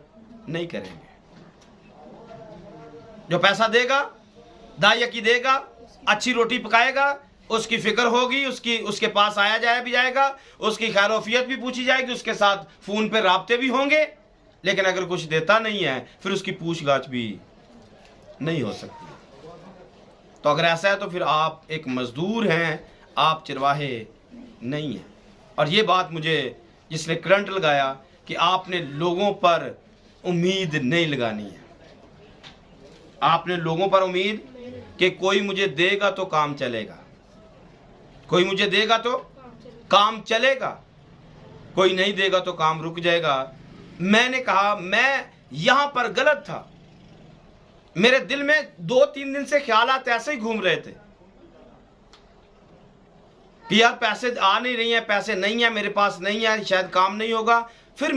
नहीं करेंगे। जो पैसा देगा, दाई यकी देगा, अच्छी रोटी पकाएगा, उसकी फिक्र होगी, उसके पास आया जाया भी जाएगा, उसकी खैरोफियत भी पूछी जाएगी, उसके साथ फ़ोन पे राब्ते भी होंगे, लेकिन अगर कुछ देता नहीं है फिर उसकी पूछगाछ भी नहीं हो सकती। तो अगर ऐसा है तो फिर आप एक मजदूर हैं, आप चरवाहे नहीं हैं। और ये बात मुझे जिसने करंट लगाया कि आपने लोगों पर उम्मीद नहीं लगानी है। आपने लोगों पर उम्मीद कि कोई मुझे देगा तो काम चलेगा, कोई मुझे देगा तो काम चलेगा, कोई नहीं देगा तो काम रुक जाएगा। मैंने कहा मैं यहां पर गलत था। मेरे दिल में 2-3 दिन से ख्यालात ऐसे ही घूम रहे थे कि यार पैसे आ नहीं रही हैं, पैसे नहीं है, मेरे पास नहीं है, शायद काम नहीं होगा। फिर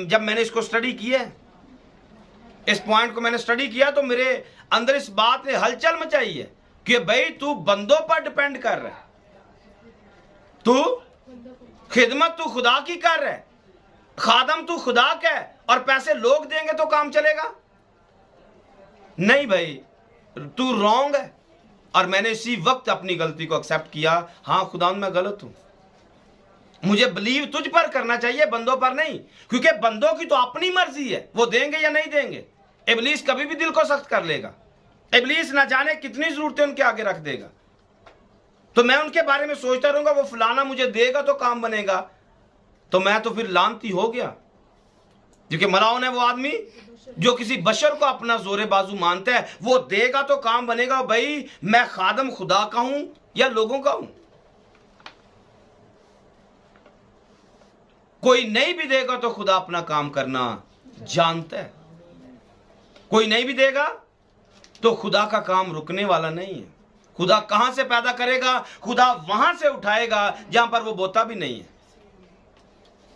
जब मैंने इसको स्टडी किया, इस पॉइंट को मैंने स्टडी किया, तो मेरे अंदर इस बात ने हलचल मचाई है कि भाई तू बंदों पर डिपेंड कर रहा है, तू खिदमत तू खुदा की कर रहा है, खादम तू खुदा का है, और पैसे लोग देंगे तो काम चलेगा। नहीं भाई, तू रॉन्ग है। और मैंने इसी वक्त अपनी गलती को एक्सेप्ट किया। हाँ खुदा मैं गलत हूं, मुझे बिलीव तुझ पर करना चाहिए, बंदों पर नहीं, क्योंकि बंदों की तो अपनी मर्जी है, वो देंगे या नहीं देंगे। इब्लीस कभी भी दिल को सख्त कर लेगा, इब्लीस ना जाने कितनी जरूरतें उनके आगे रख देगा। तो मैं उनके बारे में सोचता रहूंगा वो फलाना मुझे देगा तो काम बनेगा, तो मैं तो फिर लानती हो गया। क्योंकि मलाउन है वो आदमी जो किसी बशर को अपना जोरे बाजू मानता है, वो देगा तो काम बनेगा। भाई मैं खादम खुदा का हूं या लोगों का हूं? कोई नहीं भी देगा तो खुदा अपना काम करना जानता है, कोई नहीं भी देगा तो खुदा का काम रुकने वाला नहीं है। खुदा कहां से पैदा करेगा, खुदा वहां से उठाएगा जहां पर वो बोता भी नहीं है।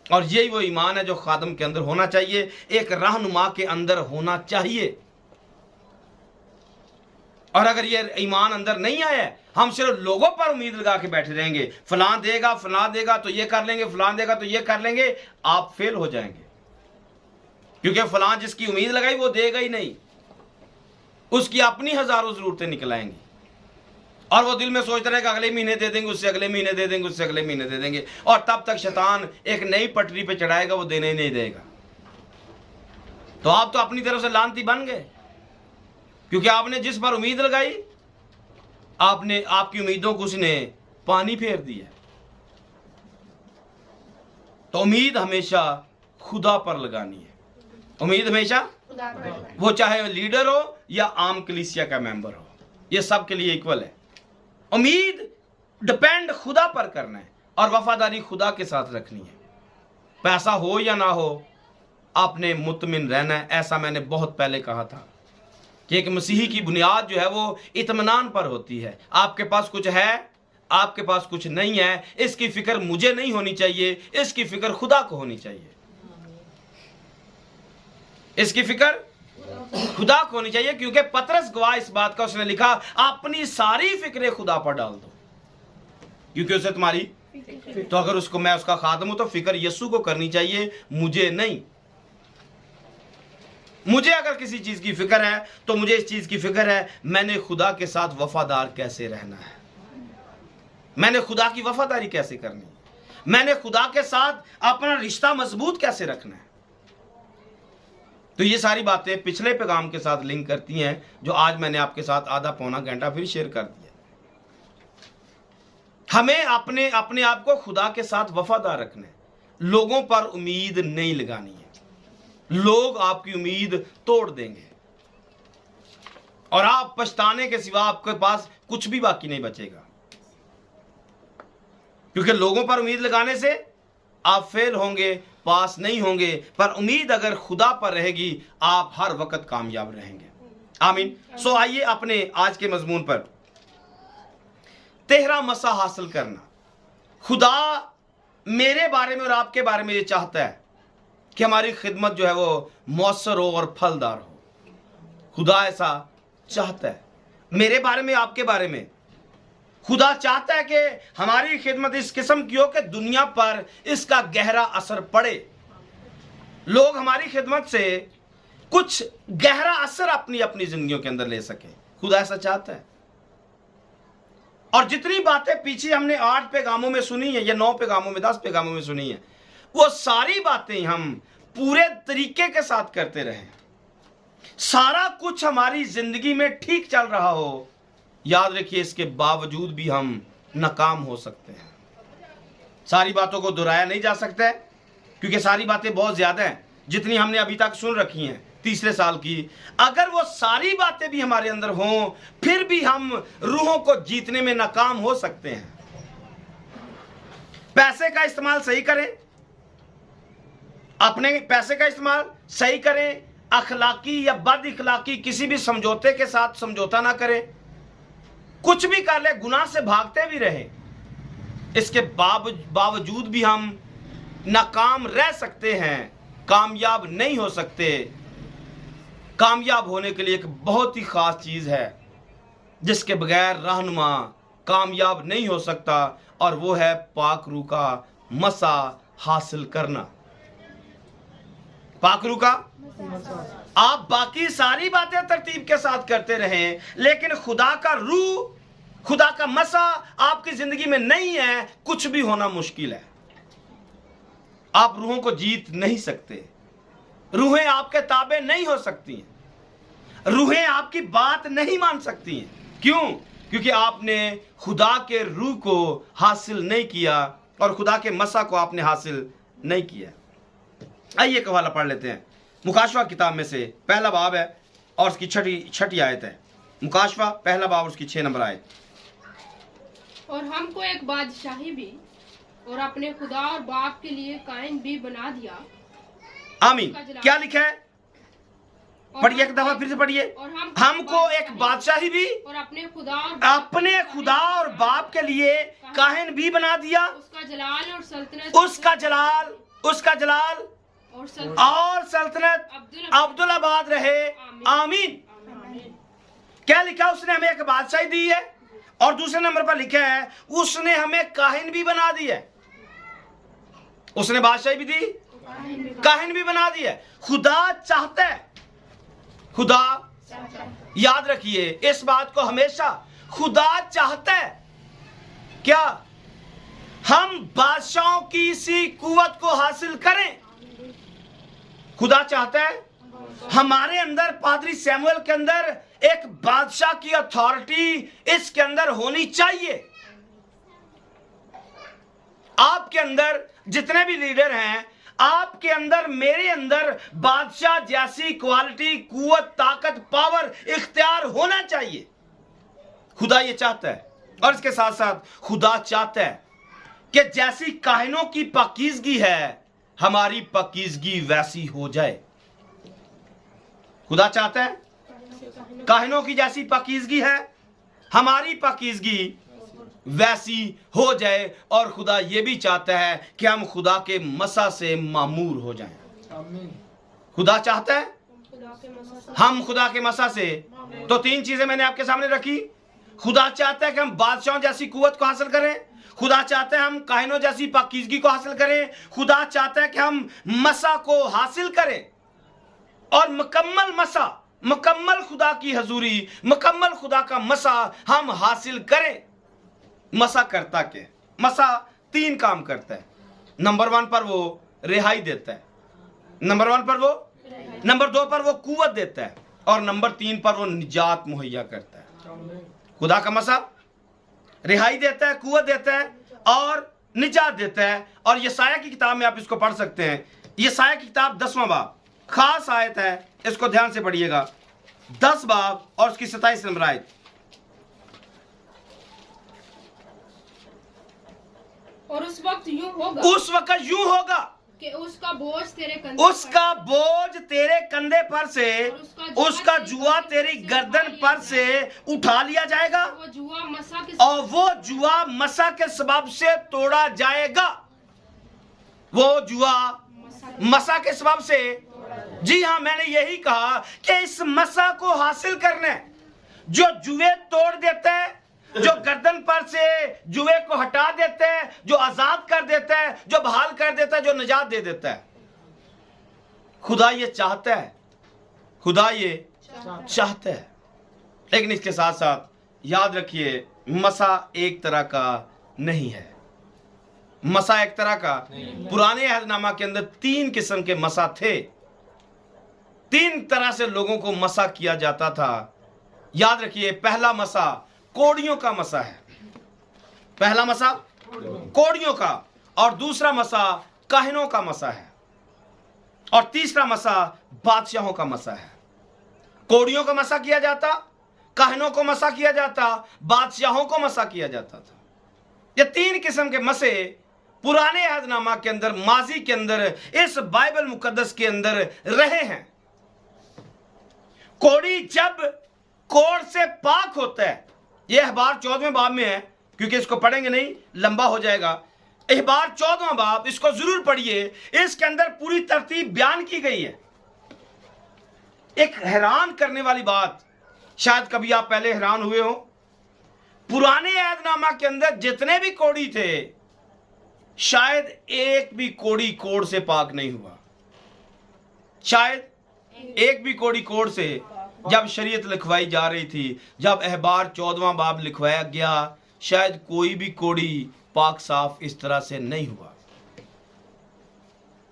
और यही वो ईमान है जो खादम के अंदर होना चाहिए, एक रहनुमा के अंदर होना चाहिए। और अगर ये ईमान अंदर नहीं आया, हम सिर्फ लोगों पर उम्मीद लगा के बैठे रहेंगे, फलां देगा तो ये कर लेंगे, फलां देगा तो ये कर लेंगे, आप फेल हो जाएंगे। क्योंकि फलां जिसकी उम्मीद लगाई वो देगा ही नहीं, उसकी अपनी हजारों जरूरतें निकल आएंगी, और वो दिल में सोचता रहेगा अगले महीने दे देंगे, उससे अगले महीने दे देंगे, उससे अगले महीने दे देंगे, और तब तक शैतान एक नई पटरी पे चढ़ाएगा, वो देने ही नहीं देगा। तो आप तो अपनी तरफ से लानती बन गए, क्योंकि आपने जिस पर उम्मीद लगाई, आपने आपकी उम्मीदों को उसने पानी फेर दिया। तो उम्मीद हमेशा खुदा पर लगानी है, उम्मीद हमेशा, वो चाहे लीडर हो या आम कलीसिया का मेंबर हो, ये सब के लिए इक्वल है। उम्मीद डिपेंड खुदा पर करना है और वफादारी खुदा के साथ रखनी है। पैसा हो या ना हो, आपने मुतमिन रहना है। ऐसा मैंने बहुत पहले कहा था कि एक मसीही की बुनियाद जो है वो इत्मीनान पर होती है। आपके पास कुछ है, आपके पास कुछ नहीं है, इसकी फिक्र मुझे नहीं होनी चाहिए, इसकी फिक्र खुदा को होनी चाहिए, इसकी फिक्र खुदा को होनी चाहिए। क्योंकि पतरस गवाह इस बात का, उसने लिखा अपनी सारी फिक्रें खुदा पर डाल दो, क्योंकि उसे तुम्हारी, तो अगर उसको, मैं उसका खादम हूं तो फिक्र यीशु को करनी चाहिए, मुझे नहीं। मुझे अगर किसी चीज की फिक्र है तो मुझे इस चीज की फिक्र है मैंने खुदा के साथ वफादार कैसे रहना है, मैंने खुदा की वफादारी कैसे करनी है, मैंने खुदा के साथ अपना रिश्ता मजबूत कैसे रखना है। तो ये सारी बातें पिछले पैगाम के साथ लिंक करती हैं, जो आज मैंने आपके साथ आधा पौना घंटा फिर शेयर कर दिया। हमें अपने आप को खुदा के साथ वफादार रखना है, लोगों पर उम्मीद नहीं लगानी है। लोग आपकी उम्मीद तोड़ देंगे और आप पछताने के सिवा आपके पास कुछ भी बाकी नहीं बचेगा, क्योंकि लोगों पर उम्मीद लगाने से आप फेल होंगे, पास नहीं होंगे। पर उम्मीद अगर खुदा पर रहेगी, आप हर वक्त कामयाब रहेंगे। आमीन। सो आइए अपने आज के मजमून पर, 13 मसा हासिल करना। खुदा मेरे बारे में और आपके बारे में ये चाहता है कि हमारी खिदमत जो है वो मौसर हो और फलदार हो। खुदा ऐसा चाहता है मेरे बारे में, आपके बारे में। खुदा चाहता है कि हमारी खिदमत इस किस्म की हो कि दुनिया पर इसका गहरा असर पड़े, लोग हमारी खिदमत से कुछ गहरा असर अपनी अपनी जिंदगियों के अंदर ले सके। खुदा ऐसा चाहता है। और जितनी बातें पीछे हमने 8 पैगामों में सुनी है या 9 पैगामों में 10 पैगामों में सुनी है, वो सारी बातें हम पूरे तरीके के साथ करते रहे, सारा कुछ हमारी जिंदगी में ठीक चल रहा हो, याद रखिए इसके बावजूद भी हम नाकाम हो सकते हैं। सारी बातों को दोहराया नहीं जा सकता है क्योंकि सारी बातें बहुत ज्यादा हैं जितनी हमने अभी तक सुन रखी हैं तीसरे साल की। अगर वो सारी बातें भी हमारे अंदर हों फिर भी हम रूहों को जीतने में नाकाम हो सकते हैं। पैसे का इस्तेमाल सही करें, अपने पैसे का इस्तेमाल सही करें, अखलाकी या बद इखलाकी किसी भी समझौते के साथ समझौता ना करें, कुछ भी कर ले, गुनाह से भागते भी रहे, इसके बावजूद भी हम नाकाम रह सकते हैं, कामयाब नहीं हो सकते। कामयाब होने के लिए एक बहुत ही खास चीज है जिसके बगैर रहनुमा कामयाब नहीं हो सकता, और वो है पाक रूह का मसा हासिल करना। पाक रूह का आप बाकी सारी बातें तरतीब के साथ करते रहें, लेकिन खुदा का रूह, खुदा का मसा आपकी जिंदगी में नहीं है, कुछ भी होना मुश्किल है। आप रूहों को जीत नहीं सकते, रूहें आपके ताबे नहीं हो सकती हैं, रूहें आपकी बात नहीं मान सकती हैं। क्यों? क्योंकि आपने खुदा के रूह को हासिल नहीं किया और खुदा के मसा को आपने हासिल नहीं किया। आइए एक हवाला पढ़ लेते हैं। मुकाशवा किताब में से पहला बाब है और उसकी छठी आयत है। मुकाशवा पहला बाब और उसकी 6 नंबर आयत। और हमको एक बादशाही भी और अपने खुदा और बाप के लिए कायन भी बना दिया। आमीन। क्या लिखा है? पढ़िए एक दफा फिर से पढ़िए। और हमको एक बादशाही भी और अपने खुदा और बाप के लिए काहिन भी बना दिया। उसका जलाल और सल्तनत और सल्तनत अब्दुल आबाद रहे। आमीन। क्या लिखा? उसने हमें एक बादशाही दी है और दूसरे नंबर पर लिखा है उसने हमें काहिन भी बना दी है। उसने बादशाही भी दी, काहिन भी बना दी है। खुदा चाहता है, खुदा याद रखिए इस बात को हमेशा, खुदा चाहता है क्या? हम बादशाहों की इसी कुव्वत को हासिल करें। खुदा चाहता है हमारे अंदर, पादरी सैमुअल के अंदर एक बादशाह की अथॉरिटी इसके अंदर होनी चाहिए। आपके अंदर जितने भी लीडर हैं, आपके अंदर, मेरे अंदर बादशाह जैसी क्वालिटी, कुव्वत, ताकत, पावर, इख्तियार होना चाहिए। खुदा ये चाहता है और इसके साथ साथ खुदा चाहता है कि जैसी काहिनों की पाकीज़गी है हमारी पाकीज़गी वैसी हो जाए। खुदा चाहता है काहिनों की जैसी पाकीज़गी है हमारी पाकीज़गी वैसी हो जाए, और खुदा ये भी चाहता है कि हम खुदा के मसा से मामूर हो जाएं। आमीन। खुदा चाहता है हम खुदा के मसा से, तो 3 चीजें मैंने आपके सामने रखी। खुदा चाहता है कि हम बादशाहों जैसी कुव्वत को हासिल करें, खुदा चाहता है हम काहिनों जैसी पाकीज़गी को हासिल करें, खुदा चाहता है कि हम मसा को हासिल करें और मुकम्मल मसा, मुकम्मल खुदा की हजूरी, मुकम्मल खुदा का मसा हम हासिल करें। मसा करता के, मसा 3 काम करता है। नंबर 1 पर वो रिहाई देता है, नंबर 1 पर वो, नंबर 2 पर वो कुव्वत देता है, और नंबर 3 पर वो निजात मुहैया करता है। खुदा का मसा रिहाई देता है, कुव्वत देता है और निजात देता है। और यशायाह की किताब में आप इसको पढ़ सकते हैं। यशायाह की किताब 10वां बाब, खास आयत है, इसको ध्यान से पढ़िएगा। 10 बाब और उसकी 27 नंबर आयत। और उस वक्त यूं होगा कि उसका बोझ तेरे कंधे पर से, उसका जुआ तेरी गर्दन पर से उठा लिया जाएगा, और वो जुआ मसा के सबब से तोड़ा जाएगा। वो जुआ मसा के सबब से, जी हाँ, मैंने यही कहा कि इस मसा को हासिल करने जो जुए तोड़ देते हैं, जो गर्दन पर से जुए को हटा देते हैं, जो आजाद कर देता है, जो बहाल कर देता है, जो निजात दे देता है, खुदा ये चाहता है, खुदा ये चाहता है। लेकिन इसके साथ साथ याद रखिए, मसा एक तरह का नहीं है। मसा एक तरह का, पुराने अहदनामा के अंदर 3 किस्म के मसा थे। 3 तरह से लोगों को मसा किया जाता था। याद रखिए, पहला मसा कोड़ियों का मसा है। पहला मसा कोड़ियों का, और दूसरा मसा काहिनों का मसा है, और तीसरा मसा बादशाहों का मसा है। कोड़ियों का मसा किया जाता, काहिनों को मसा किया जाता, बादशाहों को मसा किया जाता था। ये 3 किस्म के मसे पुराने अहदनामा के अंदर, माजी के अंदर, इस बाइबल मुकद्दस के अंदर रहे हैं। कोड़ी जब कोड़ से पाक होता है, यह अहबार 14वें बाब में है, क्योंकि इसको पढ़ेंगे नहीं, लंबा हो जाएगा। अहबार 14वां बाब, इसको जरूर पढ़िए, इसके अंदर पूरी तरतीब बयान की गई है। एक हैरान करने वाली बात, शायद कभी आप पहले हैरान हुए हो, पुराने अहदनामा के अंदर जितने भी कोड़ी थे, शायद एक भी कोड़ी कोड़ से पाक नहीं हुआ। शायद एक भी कोड़ी कोड़ से, जब शरीयत लिखवाई जा रही थी, जब अहबार 14वां बाब लिखवाया गया, शायद कोई भी कोड़ी पाक साफ इस तरह से नहीं हुआ।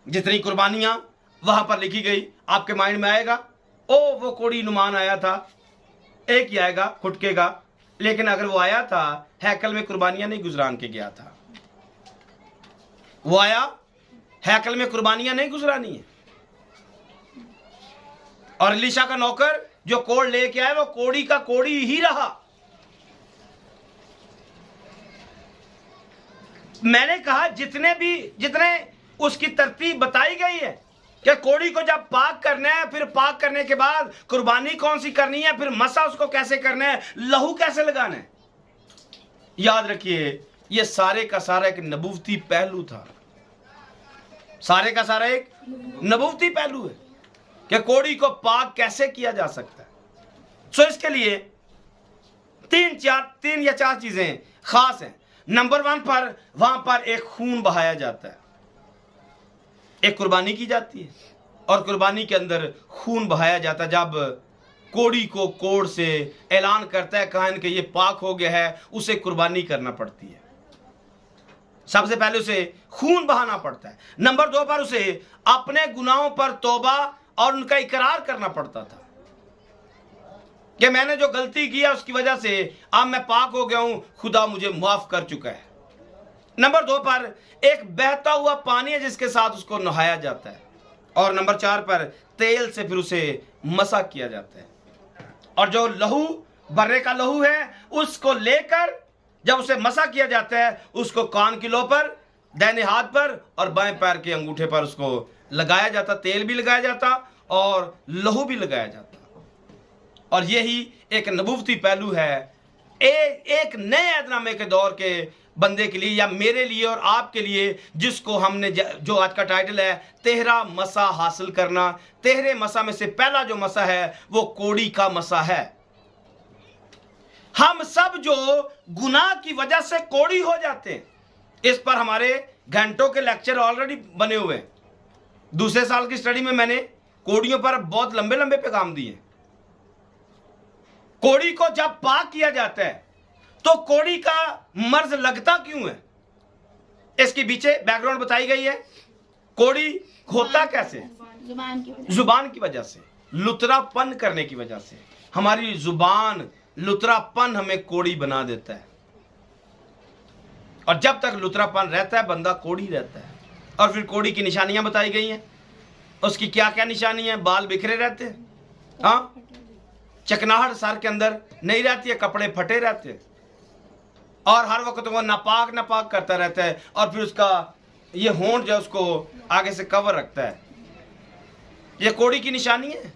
जितनी कुर्बानियां वहां पर लिखी गई, आपके माइंड में आएगा, ओ वो कोड़ी नुमान आया था, एक ही आएगा, खुटकेगा। लेकिन अगर वो आया था, हैकल में कुर्बानियां नहीं गुजरान के गया था। वो आया, हैकल में कुर्बानियां नहीं गुजरानी है। और एलीशा का नौकर जो कोड़ लेके आया, वो कोड़ी का कोड़ी ही रहा। मैंने कहा जितने उसकी तरतीब बताई गई है कि कोड़ी को जब पाक करना है, फिर पाक करने के बाद कुर्बानी कौन सी करनी है, फिर मसा उसको कैसे करना है, लहू कैसे लगाना है। याद रखिए, ये सारे का सारा एक नबूवती पहलू था। सारे का सारा एक नबूवती पहलू है कि कोड़ी को पाक कैसे किया जा सकता है। सो इसके लिए 3 या 4 चीजें खास हैं। नंबर 1 पर वहां पर एक खून बहाया जाता है, एक कुर्बानी की जाती है, और कुर्बानी के अंदर खून बहाया जाता है। जब कोड़ी को कोड़ से ऐलान करता है काहिन कि ये पाक हो गया है, उसे कुर्बानी करना पड़ती है। सबसे पहले उसे खून बहाना पड़ता है। नंबर 2 पर उसे अपने गुनाहों पर तौबा और उनका इकरार करना पड़ता था कि मैंने जो गलती किया उसकी वजह से अब मैं पाक हो गया हूं, खुदा मुझे माफ कर चुका है। नंबर 2 पर एक बहता हुआ पानी है जिसके साथ उसको नहाया जाता है। और नंबर 4 पर तेल से फिर उसे मसा किया जाता है। और जो लहू, बर्रे का लहू है, उसको लेकर जब उसे मसा किया जाता है, उसको कान की लो पर, दाहिने हाथ पर और बाएं पैर के अंगूठे पर उसको लगाया जाता। तेल भी लगाया जाता और लहू भी लगाया जाता। और यही एक नबूवती पहलू है एक नए अहदनामे के दौर के बंदे के लिए, या मेरे लिए और आपके लिए, जिसको हमने, जो आज का टाइटल है, 13 मसा हासिल करना। 13 मसा में से पहला जो मसा है वो कोड़ी का मसा है। हम सब जो गुनाह की वजह से कोड़ी हो जाते हैं, इस पर हमारे घंटों के लेक्चर ऑलरेडी बने हुए हैं। दूसरे साल की स्टडी में मैंने कोड़ियों पर बहुत लंबे लंबे पैगाम दिए। कोड़ी को जब पाक किया जाता है तो कोड़ी का मर्ज लगता क्यों है, इसके पीछे बैकग्राउंड बताई गई है। कोड़ी होता कैसे? जुबान की वजह से, लुतरापन करने की वजह से। हमारी जुबान, लुतरापन हमें कोड़ी बना देता है। और जब तक लुतरापन रहता है, बंदा कोड़ी रहता है। और फिर कोड़ी की निशानियां बताई गई हैं। उसकी क्या क्या निशानी है? बाल बिखरे रहते हैं, हाँ, चकनाहट सर के अंदर नहीं रहती है, कपड़े फटे रहते हैं, और हर वक्त वो नापाक करता रहता है। और फिर उसका ये होंठ जो उसको आगे से कवर रखता है। ये कोड़ी की निशानी है।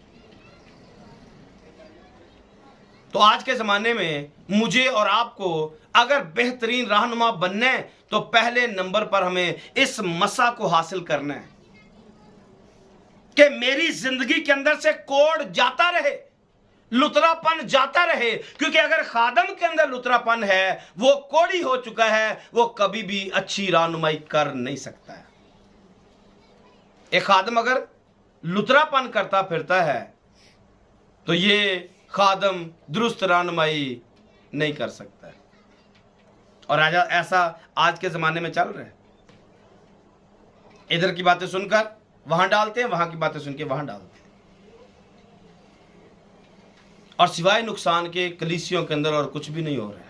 तो आज के ज़माने में मुझे और आपको अगर बेहतरीन रहनुमा बनना है तो पहले नंबर पर हमें इस मसा को हासिल करना है कि मेरी जिंदगी के अंदर से कोड़ जाता रहे, लुतरापन जाता रहे। क्योंकि अगर खादम के अंदर लुतरापन है, वो कोड़ी हो चुका है, वो कभी भी अच्छी रहनुमाई कर नहीं सकता है। एक खादम अगर लुतरापन करता फिरता है तो ये खादम दुरुस्त रहनुमाई नहीं कर सकता है। और आज ऐसा आज के ज़माने में चल रहा है। इधर की बातें सुनकर वहां डालते हैं, वहां की बातें सुन के वहां डालते हैं, और सिवाय नुकसान के कलीसियों के अंदर और कुछ भी नहीं हो रहा है।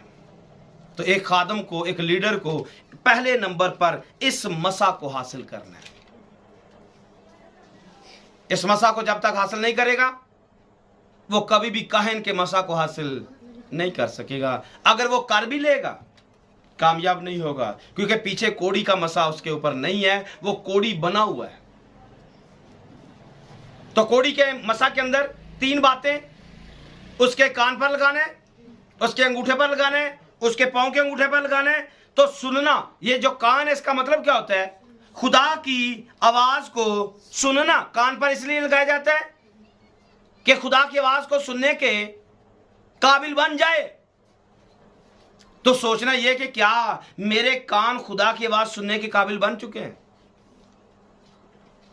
तो एक खादम को, एक लीडर को पहले नंबर पर इस मसा को हासिल करना है। इस मसा को जब तक हासिल नहीं करेगा वो कभी भी काहिन के मसा को हासिल नहीं कर सकेगा। अगर वो कर भी लेगा कामयाब नहीं होगा, क्योंकि पीछे कोड़ी का मसा उसके ऊपर नहीं है, वो कोड़ी बना हुआ है। तो कोड़ी के मसा के अंदर 3 बातें, उसके कान पर लगाने, उसके अंगूठे पर लगाने, उसके पांव के अंगूठे पर लगाने। तो सुनना, ये जो कान है इसका मतलब क्या होता है? खुदा की आवाज को सुनना। कान पर इसलिए लगाया जाता है कि खुदा की आवाज को सुनने के काबिल बन जाए। तो सोचना यह कि क्या मेरे कान खुदा की आवाज सुनने के काबिल बन चुके हैं?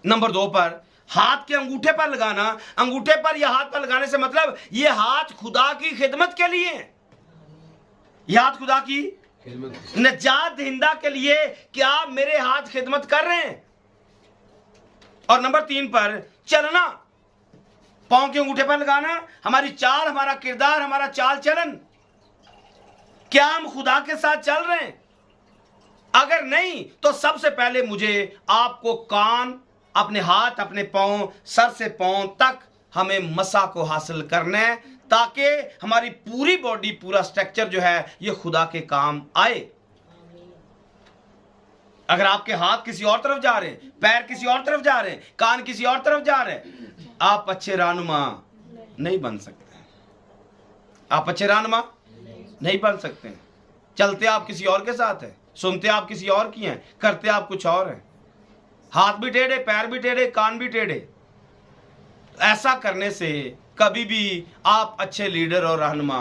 नंबर 2 पर हाथ के अंगूठे पर लगाना। अंगूठे पर या हाथ पर लगाने से मतलब ये हाथ खुदा की खिदमत के लिए है। ये हाथ खुदा की निजात दहिंदा के लिए क्या मेरे हाथ खिदमत कर रहे हैं? और नंबर 3 पर चलना। पांव के अंगूठे पर लगाना, हमारी चाल, हमारा किरदार, हमारा चाल चलन, क्या हम खुदा के साथ चल रहे हैं? अगर नहीं तो सबसे पहले मुझे आपको कान, अपने हाथ, अपने पांव, सर से पांव तक हमें मसा को हासिल करना है, ताकि हमारी पूरी बॉडी, पूरा स्ट्रक्चर जो है ये खुदा के काम आए। अगर आपके हाथ किसी और तरफ जा रहे हैं, पैर किसी और तरफ जा रहे हैं, कान किसी और तरफ जा रहे हैं, आप अच्छे रहनुमा नहीं बन सकते। आप अच्छे रहनुमा नहीं बन सकते। चलते आप किसी और के साथ हैं, सुनते आप किसी और की हैं, करते आप कुछ और हैं। हाथ भी टेढ़े, पैर भी टेढ़े, कान भी टेढ़े। ऐसा करने से कभी भी आप अच्छे लीडर और रहनुमा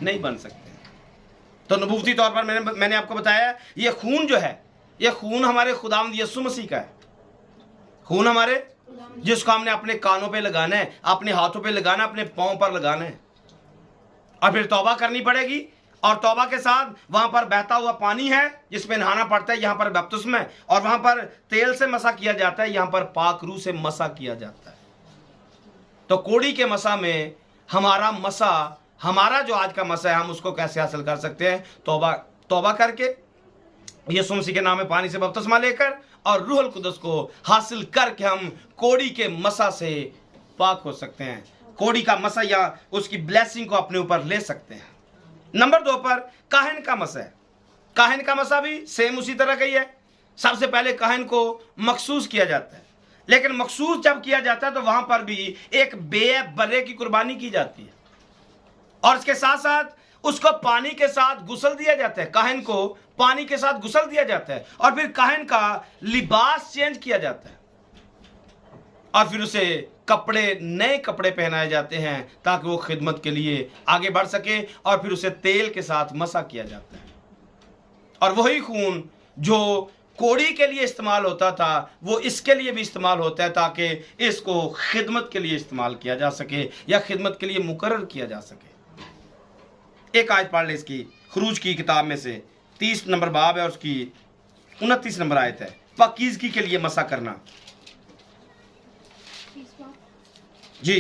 नहीं बन सकते। तो नबूवती तौर पर मैंने आपको बताया, ये खून जो है, ये खून हमारे खुदावंद यीशु मसीह का है। खून हमारे, जिसको हमने अपने कानों पे लगाना है, अपने हाथों पे लगाना है, अपने पांव पर लगाना है। और फिर तौबा करनी पड़ेगी, और तौबा के साथ वहां पर बहता हुआ पानी है जिसमें नहाना पड़ता है। यहाँ पर बपतिस्मा है, और वहां पर तेल से मसा किया जाता है, यहाँ पर पाक रूह से मसा किया जाता है। तो कोड़ी के मसा में हमारा मसा, हमारा जो आज का मसा है, हम उसको कैसे हासिल कर सकते हैं? तौबा करके, यीशु मसीह के नाम में पानी से बपतिस्मा लेकर और रूहुल कुदस को हासिल करके हम कोड़ी के मसा से पाक हो सकते हैं। कोड़ी का मसा या उसकी ब्लेसिंग को अपने ऊपर ले सकते हैं। नंबर 2 पर काहिन का मसा है। काहिन का मसा भी सेम उसी तरह का ही है। सबसे पहले काहिन को मखसूस किया जाता है, लेकिन मखसूस जब किया जाता है तो वहां पर भी एक बेअब बर्रे की कुर्बानी की जाती है, और इसके साथ साथ उसको पानी के साथ गुसल दिया जाता है। काहिन को पानी के साथ गुसल दिया जाता है, और फिर काहिन का लिबास चेंज किया जाता है, और फिर उसे कपड़े, नए कपड़े पहनाए जाते हैं ताकि वो खिदमत के लिए आगे बढ़ सके। और फिर उसे तेल के साथ मसा किया जाता है। और वही खून जो कोड़ी के लिए इस्तेमाल होता था, वो इसके लिए भी इस्तेमाल होता है, ताकि इसको खिदमत के लिए इस्तेमाल किया जा सके या खिदमत के लिए मुकर्रर किया जा सके। एक आयत पढ़ ले इसकी, खुरूज की किताब में से 30 नंबर बाब है और उसकी 29 नंबर आयत है। पाकीज़गी के लिए मसा करना। जी,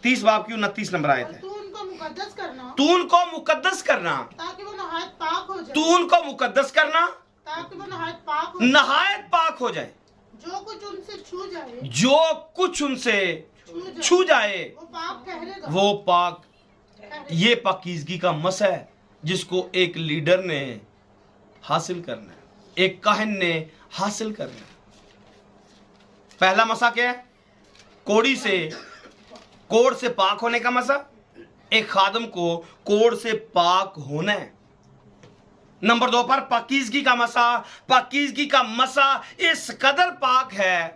30 बाब की 29 नंबर आयत है। तू उनको मुकद्दस करना, तू उनको मुकद्दस करना, ताकि वो नहायत पाक हो जाए। तू उनको मुकद्दस करना, ताकि वो नहायत पाक हो जाए। नहायत पाक हो जाए। जो कुछ उनसे छू जाए, जो कुछ उनसे छू जाए वो पाक ठहरेगा। वो पाक। ये पाकीज़गी का मसा है जिसको एक लीडर ने हासिल करना है, एक काहिन ने हासिल करना है। पहला मसा क्या है? कोड़ी से, कोड़ से पाक होने का मसा। एक खादम को कोड़ से पाक होना है। नंबर 2 पर पाकीज़गी का मसा। पाकीज़गी का मसा इस कदर पाक है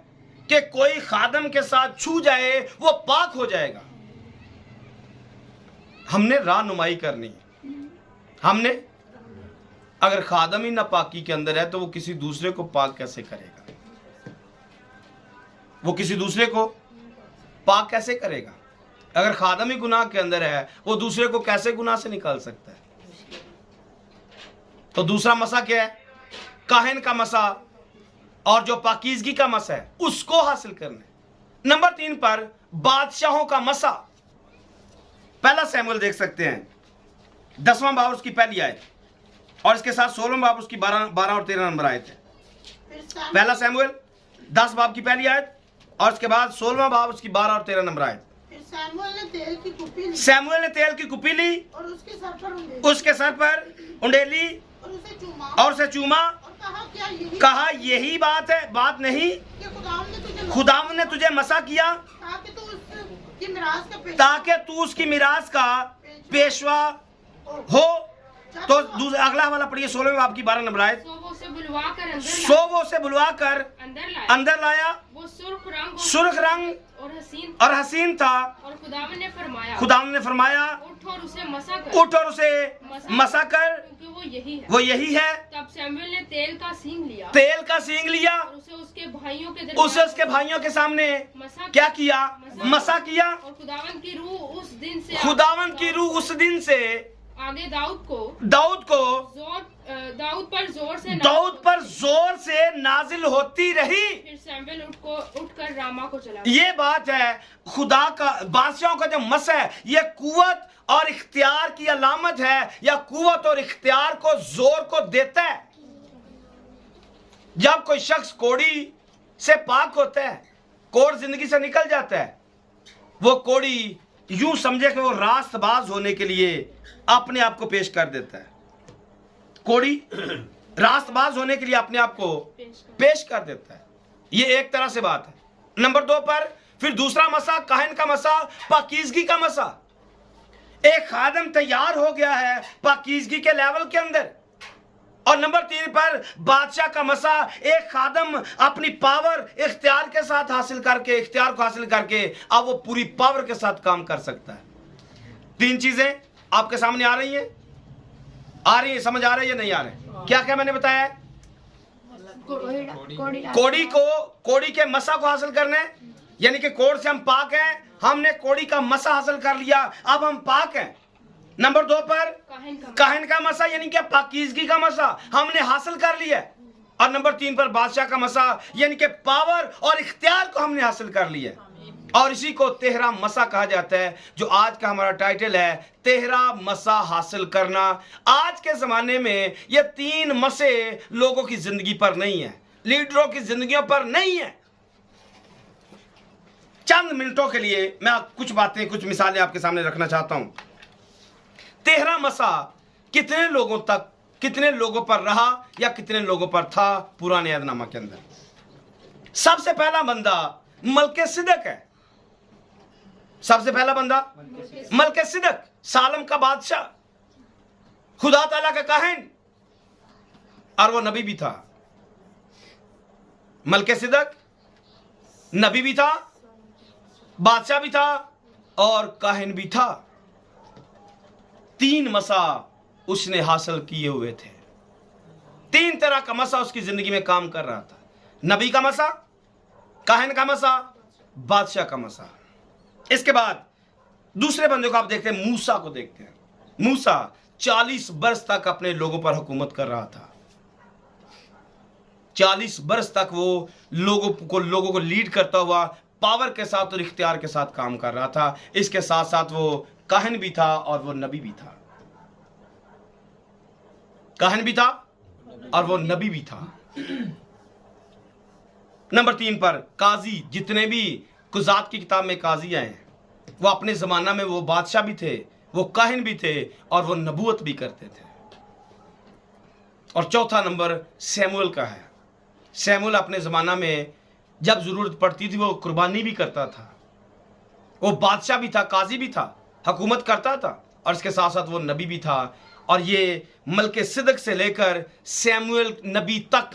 कि कोई खादम के साथ छू जाए वो पाक हो जाएगा। हमने रहनुमाई करनी है। हमने, अगर खादम ही नापाकी के अंदर है तो वो किसी दूसरे को पाक कैसे करेगा? वो किसी दूसरे को पाक कैसे करेगा? अगर खादम ही गुनाह के अंदर है, वो दूसरे को कैसे गुनाह से निकाल सकता है? तो दूसरा मसा क्या है? काहिन का मसा और जो पाकीज़गी का मसा है उसको हासिल करना। नंबर 3 पर बादशाहों का मसा। पहला सैमुएल देख सकते हैं 10वां बाब उसकी पहली आयत और इसके साथ 16वां बाब उसकी 12 और 13 नंबर आयत है। फिर सैमुएल पहला सैमुएल 10 बाब की पहली आयत और उसके बाद 16वां बाब उसकी 12 और 13 नंबर आयत। फिर सैमुएल ने तेल की कुप्पी ली सैमुएल ने तेल की कुप्पी ली, और उसके सर पर उंडेली उसके सर पर उंडेली और उसे चूमा और उसे चूमा। और कहा, क्या यही कहा यही बात है, बात नहीं कि खुदावंद ने तुझे मसा किया ताकि तू उसकी मिरास का पेशवा ताकि तू उसकी मिरास का पेशवा हो। तो अगला वाला पढ़िए 16वें बाब की 12 नंबर आयत। सो वो उसे बुलवा कर वो से बुलवा कर अंदर लाया। वो सुर्ख रंग और हसीन था। और खुदावंद ने फरमाया उठ और उसे मसा कर, उठ और उसे मसा कर, क्योंकि वो यही है। तब सैमुएल ने तेल का सींग लिया और उसे उसके भाइयों के सामने मसा क्या किया? मसा किया। और खुदावंद की रूह उस दिन से आगे दाऊद पर जोर से नाजिल होती रही। फिर सैमुएल उठकर रामा को चला। ये बात है, खुदा का बादशाहों का जो मसा है ये कुव्वत और इख्तियार की अलामत है, या कुव्वत और इख्तियार को जोर को देता है। जब कोई शख्स कोड़ी से पाक होता है, कोड़ जिंदगी से निकल जाता है, वो कोड़ी यूं समझे कि वो रास्तबाज होने के लिए अपने आप को पेश कर देता है। कोड़ी रास्तबाज होने के लिए अपने आप को पेश कर देता है। ये एक तरह से बात है। नंबर 2 पर फिर दूसरा मसा, काहिन का मसा, पाकीज़गी का मसा। एक खादम तैयार हो गया है पाकीज़गी के लेवल के अंदर। और नंबर 3 पर बादशाह का मसा, एक खादम अपनी पावर इख्तियार के साथ इख्तियार को हासिल करके अब वो पूरी पावर के साथ काम कर सकता है। 3 चीजें आपके सामने आ रही है, समझ आ रही है, नहीं आ रही? क्या मैंने बताया है? कोड़ी के मसा को हासिल करना है, यानी कि कोड़ से हम पाक हैं, हमने कोड़ी का मसा हासिल कर लिया, अब हम पाक हैं। नंबर 2 पर काहिन का मसा, यानी कि पाकीज़गी का मसा हमने हासिल कर लिया। और नंबर 3 पर बादशाह का मसा, यानी कि पावर और इख्तियार को हमने हासिल कर लिया। और इसी को तेहरा मसा कहा जाता है, जो आज का हमारा टाइटल है, तेहरा मसा हासिल करना। आज के जमाने में ये 3 मसे लोगों की जिंदगी पर नहीं है, लीडरों की जिंदगियों पर नहीं है। चंद मिनटों के लिए मैं कुछ बातें, कुछ मिसालें आपके सामने रखना चाहता हूं। तेहरा मसा कितने लोगों पर रहा या कितने लोगों पर था पुराने अहदनामा के अंदर? सबसे पहला बंदा मलकीसिदक है। सबसे पहला बंदा मलकीसिदक, सालम का बादशाह, खुदा ताला का काहिन, और वो नबी भी था। मलकीसिदक नबी भी था, बादशाह भी था और काहिन भी था। 3 मसा उसने हासिल किए हुए थे। 3 तरह का मसा उसकी जिंदगी में काम कर रहा था। नबी का मसा, काहिन का मसा, बादशाह का मसा। इसके बाद दूसरे बंदे को आप देखते हैं, मूसा को देखते हैं। मूसा 40 बरस तक अपने लोगों पर हुकूमत कर रहा था। 40 बरस तक वो लोगों को लीड करता हुआ पावर के साथ और इख्तियार के साथ काम कर रहा था। इसके साथ साथ वो काहिन भी था और वो नबी भी था। काहिन भी था और वो नबी भी था। नंबर 3 पर काजी, जितने भी कुजात की किताब में काजी आए हैं, वो अपने जमाना में वो बादशाह भी थे, वो काहिन भी थे और वो नबूवत भी करते थे। और चौथा नंबर सैमुएल का है। सैमुएल अपने जमाना में जब जरूरत पड़ती थी वो कुर्बानी भी करता था। वो बादशाह भी था, काजी भी था, हुकूमत करता था और इसके साथ साथ वो नबी भी था। और ये मलकीसिदक से लेकर सैमुएल नबी तक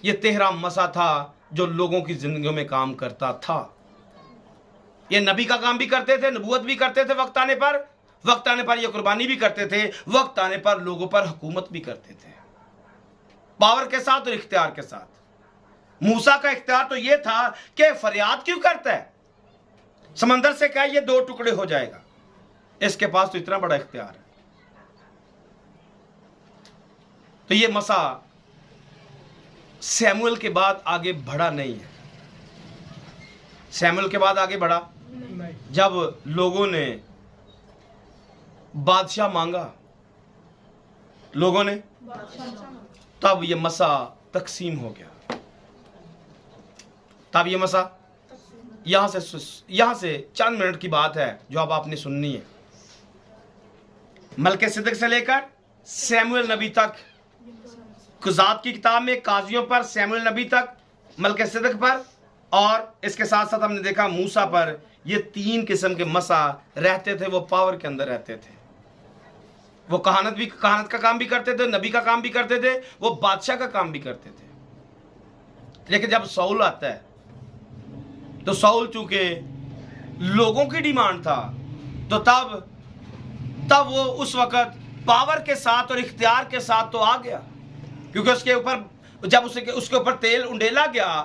ये तेहरा मसा था जो लोगों की जिंदगियों में काम करता था। ये नबी का काम भी करते थे, नबूवत भी करते थे, वक्त आने पर ये कुर्बानी भी करते थे, वक्त आने पर लोगों पर हुकूमत भी करते थे, पावर के साथ और इख्तियार के साथ। मूसा का इख्तियार तो ये था कि फरियाद क्यों करता है, समंदर से कहा ये 2 टुकड़े हो जाएगा। इसके पास तो इतना बड़ा इख्तियार है। तो ये मसा सैमुअल के बाद आगे बढ़ा नहीं है। सैमुअल के बाद आगे बढ़ा नहीं। जब लोगों ने बादशाह मांगा, लोगों ने, तब ये मसा तकसीम हो गया। तब ये मसा यहां से चंद मिनट की बात है जो अब आपने सुननी है। मलकीसिदक से लेकर सैमुअल नबी तक, कुज़ात की किताब में काजियों पर, सैमुअल नबी तक, मलकीसिदक पर, और इसके साथ साथ हमने देखा मूसा पर। ये 3 किस्म के मसा रहते थे। वो पावर के अंदर रहते थे। वो कहानत का काम भी करते थे, नबी का काम भी करते थे, वो बादशाह का काम भी करते थे। लेकिन जब साउल आता है तो साउल चूंकि लोगों की डिमांड था, तो तब वो उस वक्त पावर के साथ और इख्तियार के साथ तो आ गया, क्योंकि उसके ऊपर जब उसके ऊपर तेल उंडेला गया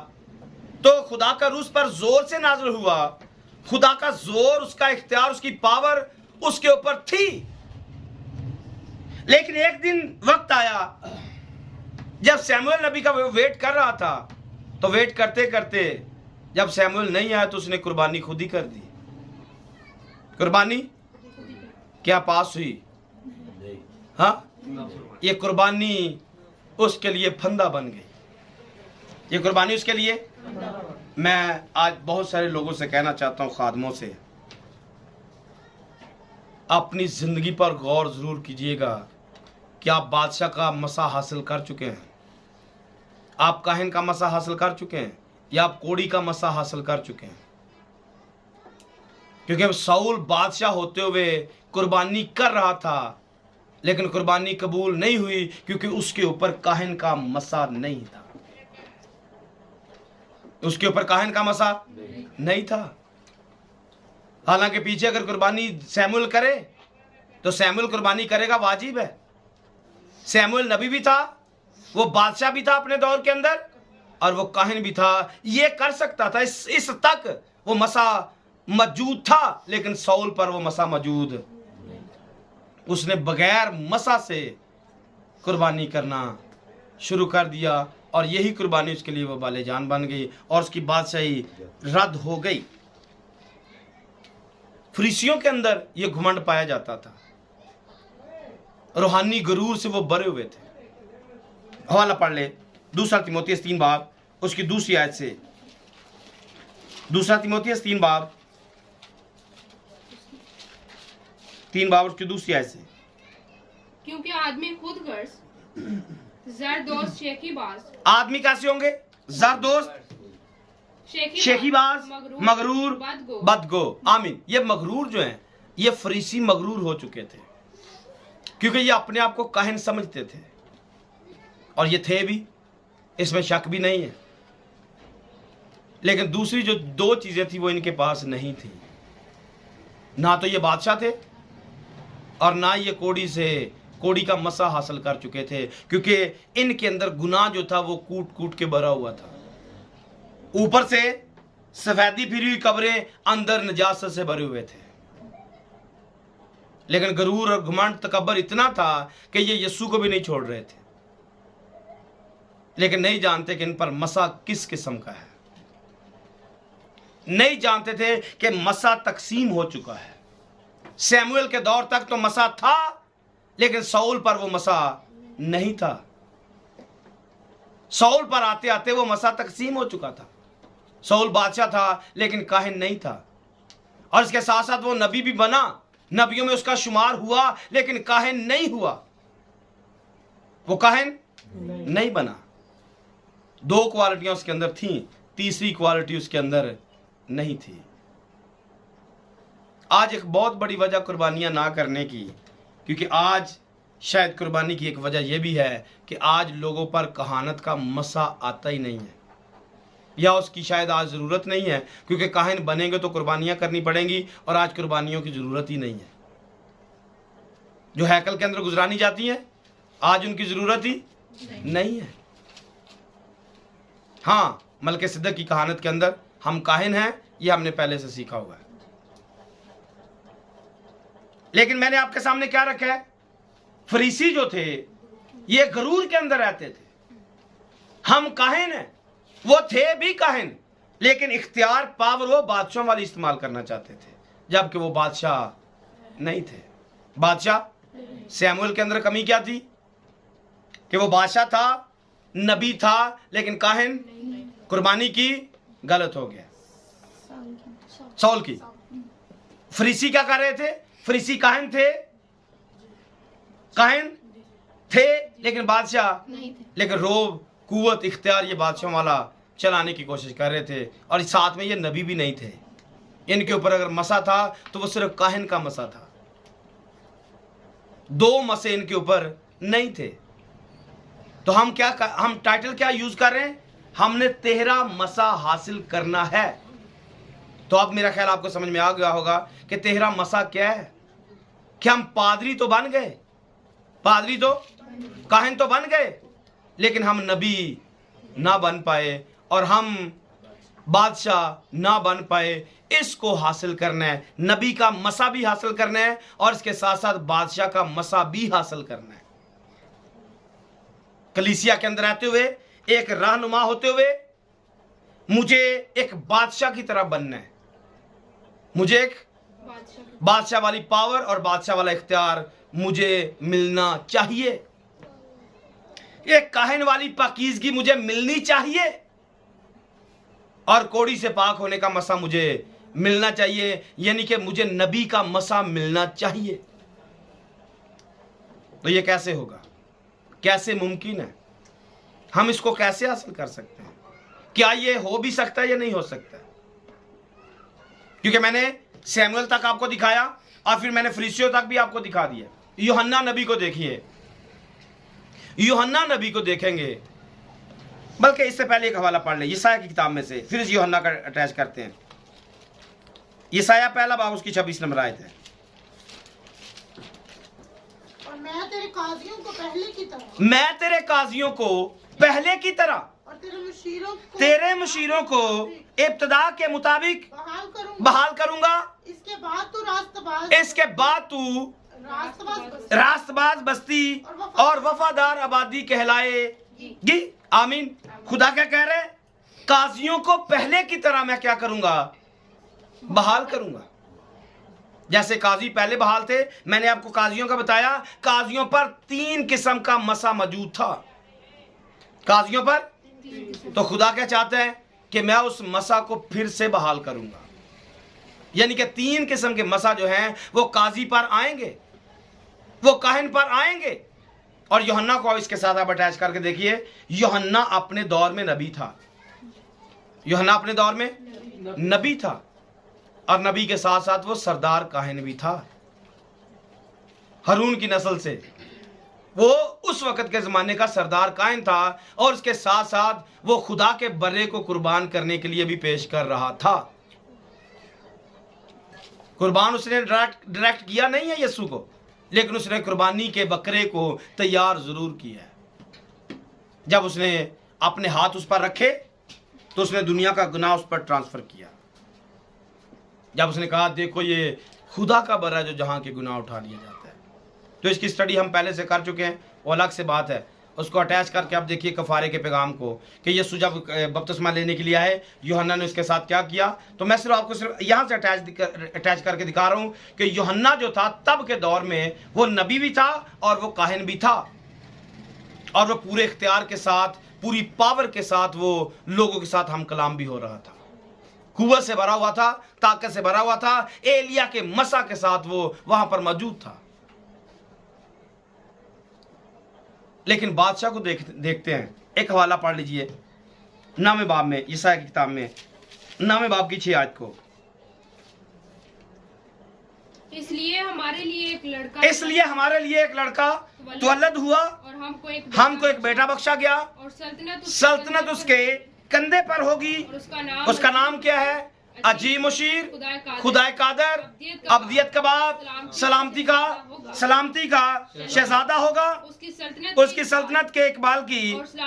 तो खुदा का रूह उस पर जोर से नाज़िल हुआ। खुदा का जोर, उसका इख्तियार, उसकी पावर उसके ऊपर थी। लेकिन एक दिन वक्त आया जब सैमुअल नबी का वेट कर रहा था, तो वेट करते करते जब सैमुअल नहीं आया तो उसने कुर्बानी खुद ही कर दी। कुर्बानी क्या पास हुई? हाँ, ये कुर्बानी उसके लिए फंदा बन गई। ये कुर्बानी उसके लिए। मैं आज बहुत सारे लोगों से कहना चाहता हूं, खादमों से, अपनी जिंदगी पर गौर जरूर कीजिएगा कि आप बादशाह का मसा हासिल कर चुके हैं, आप काहिन का मसा हासिल कर चुके हैं, या आप कोड़ी का मसा हासिल कर चुके हैं। क्योंकि साउल बादशाह होते हुए कुर्बानी कर रहा था, लेकिन कुर्बानी कबूल नहीं हुई क्योंकि उसके ऊपर काहिन का मसा नहीं था। उसके ऊपर काहिन का मसा नहीं था। हालांकि पीछे अगर कुर्बानी सैमुअल करे तो सैमुअल कुर्बानी करेगा, वाजिब है। सैमुअल नबी भी था, वो बादशाह भी था अपने दौर के अंदर, और वो काहिन भी था। ये कर सकता था, इस तक वो मसा मौजूद था, लेकिन साउल पर वो मसा मौजूद। उसने बगैर मसा से कुर्बानी करना शुरू कर दिया, और यही कुर्बानी उसके लिए वो बाले जान बन गई, और उसकी बादशाही रद्द हो गई। फरीसियों के अंदर ये घमंड पाया जाता था, रूहानी गुरूर से वो भरे हुए थे। हवाला पढ़ ले, 2 तीमुथियुस 3 बाब उसकी दूसरी आयत से। 2 तीमुथियुस 3 बाब उसकी दूसरी आयत से। क्योंकि आदमी खुद गर्ज जरदोस्त शेखीबाज। आदमी कैसे होंगे? जरदोस्त, शेखीबाज, मगरूर, बदगो। आमीन। ये मगरूर जो हैं, ये फरीसी मगरूर हो चुके थे, क्योंकि ये अपने आप को काहिन समझते थे, और ये थे भी, इसमें शक भी नहीं है। लेकिन दूसरी जो 2 चीजें थी वो इनके पास नहीं थी। ना तो ये बादशाह थे, और ना ये कोड़ी का मसा हासिल कर चुके थे, क्योंकि इनके अंदर गुनाह जो था वो कूट कूट के भरा हुआ था। ऊपर से सफेदी फिरी हुई कब्रें, अंदर नजासत से भरे हुए थे। लेकिन गरूर और घमंड तकब्बर इतना था कि ये यीशु को भी नहीं छोड़ रहे थे, लेकिन नहीं जानते कि इन पर मसा किस किस्म का है। नहीं जानते थे कि मसा तकसीम हो चुका है। सैमुअल के दौर तक तो मसा था, लेकिन साउल पर वो मसा नहीं था। साउल पर आते आते वो मसा तकसीम हो चुका था। साउल बादशाह था, लेकिन काहिन नहीं था, और इसके साथ साथ वो नबी भी बना, नबियों में उसका शुमार हुआ, लेकिन काहिन नहीं हुआ। वो काहिन नहीं बना। 2 क्वालिटियां उसके अंदर थीं, तीसरी क्वालिटी उसके अंदर नहीं थी। आज एक बहुत बड़ी वजह कुर्बानियां ना करने की, क्योंकि आज शायद कुर्बानी की एक वजह यह भी है कि आज लोगों पर कहानत का मसा आता ही नहीं है, या उसकी शायद आज ज़रूरत नहीं है, क्योंकि काहिन बनेंगे तो कुर्बानियां करनी पड़ेंगी, और आज कुर्बानियों की ज़रूरत ही नहीं है। जो हैकल के अंदर गुजरानी जाती हैं, आज उनकी ज़रूरत ही नहीं है। हाँ, मलकीसिदक की कहानत के अंदर हम काहिन हैं, यह हमने पहले से सीखा हुआ है। लेकिन मैंने आपके सामने क्या रखा है, फरीसी जो थे ये गरूर के अंदर रहते थे। हम काहिन हैं, वो थे भी काहिन, लेकिन इख्तियार पावर वो बादशाह वाली इस्तेमाल करना चाहते थे, जबकि वो बादशाह नहीं थे। बादशाह सैमुअल के अंदर कमी क्या थी कि वो बादशाह था, नबी था, लेकिन काहिन कुर्बानी की गलत हो गया, सौल की। फरीसी क्या कर रहे थे, फरीसी काहिन थे, काहिन थे लेकिन बादशाह नहीं थे। लेकिन रोब कुवत इख्तियार ये बादशाह वाला चलाने की कोशिश कर रहे थे, और साथ में ये नबी भी नहीं थे। इनके ऊपर अगर मसा था तो वो सिर्फ काहिन का मसा था, दो मसे इनके ऊपर नहीं थे। तो हम टाइटल क्या यूज कर रहे हैं, हमने 13 मसा हासिल करना है। तो अब मेरा ख्याल आपको समझ में आ गया होगा कि 13 मसा क्या है। कि हम पादरी तो बन गए, पादरी तो काहिन तो बन गए, लेकिन हम नबी ना बन पाए और हम बादशाह ना बन पाए। इसको हासिल करना है, नबी का मसा भी हासिल करना है और इसके साथ साथ बादशाह का मसा भी हासिल करना है। कलीसिया के अंदर रहते हुए, एक रहनुमा होते हुए, मुझे एक बादशाह की तरह बनना है। मुझे एक बादशाह वाली पावर और बादशाह वाला इख्तियार मुझे मिलना चाहिए। एक काहिन वाली पाकीज़गी मुझे मिलनी चाहिए और कोड़ी से पाक होने का मसा मुझे मिलना चाहिए, यानी कि मुझे नबी का मसा मिलना चाहिए। तो ये कैसे होगा, कैसे मुमकिन है, हम इसको कैसे हासिल कर सकते हैं? क्या ये हो भी सकता है या नहीं हो सकता? क्योंकि मैंने सैमुअल तक आपको दिखाया और फिर मैंने फरीसियों तक भी आपको दिखा दिया। यूहन्ना नबी को देखिए, यूहन्ना नबी को देखेंगे, बल्कि इससे पहले एक हवाला पढ़ ले यशाया की किताब में से, फिर इस यूहन्ना का अटैच करते हैं। यशाया पहला बाब उसकी 26 नंबर आयत है। और मैं तेरे काजियों को पहले की तरह, मैं तेरे काजियों को पहले की तरह और तेरे मुशीरों को इब्तिदा के मुताबिक बहाल करूंगा। इसके बाद तू रास्तबाज, इसके बाद तू रास्तबाज बस्ती और वफादार आबादी कहलाएगी। आमीन। खुदा क्या कह रहे, काजियों को पहले की तरह मैं क्या करूंगा, बहाल करूंगा। जैसे काजी पहले बहाल थे, मैंने आपको काजियों का बताया, काजियों पर 3 किस्म का मसा मौजूद था। काजियों पर तो खुदा क्या चाहते हैं कि मैं उस मसा को फिर से बहाल करूंगा, यानी कि 3 किस्म के मसा जो हैं वो काजी पर आएंगे, वो काहिन पर आएंगे। और यूहन्ना को इसके साथ आप अटैच करके देखिए, यूहन्ना अपने दौर में नबी था, यूहन्ना अपने दौर में नबी था और नबी के साथ साथ वो सरदार काहिन भी था। हारून की नस्ल से वो उस वक्त के ज़माने का सरदार काहिन था और उसके साथ साथ वो खुदा के बर्रे को कुर्बान करने के लिए भी पेश कर रहा था। कुर्बान उसने डायरेक्ट किया नहीं है यीशु को, लेकिन उसने कुर्बानी के बकरे को तैयार जरूर किया है। जब उसने अपने हाथ उस पर रखे तो उसने दुनिया का गुनाह उस पर ट्रांसफर किया। जब उसने कहा देखो ये खुदा का बर्रा जो जहां के गुनाह उठा लिया जाता है। तो इसकी स्टडी हम पहले से कर चुके हैं, वो अलग से बात है। उसको अटैच करके आप देखिए कफारे के पैगाम को कि यीशु जब बपतिस्मा लेने के लिए आए, यूहन्ना ने उसके साथ क्या किया। तो मैं आपको सिर्फ यहाँ से अटैच करके दिखा रहा हूँ कि यूहन्ना जो था तब के दौर में वो नबी भी था और वो काहिन भी था, और वो पूरे इख्तियार के साथ, पूरी पावर के साथ वो लोगों के साथ हम कलाम भी हो रहा था। कुव्वत से भरा हुआ था, ताकत से भरा हुआ था, एलिया के मसा के साथ वो वहां पर मौजूद था। लेकिन बादशाह को देखते हैं। एक हवाला पढ़ लीजिए 9वें बाब में, यशाया की किताब में 9वें बाब की 6 आयत को। इसलिए हमारे लिए एक लड़का त्वलद हुआ और हमको एक बेटा बख्शा गया और सल्तनत उसके कंधे पर होगी। और उसका नाम क्या है? अजीम मुशीर, खुदाए कादर, अब्दियत का बाप, सलामती का शहजादा होगा। उसकी सल्तनत के इकबाल की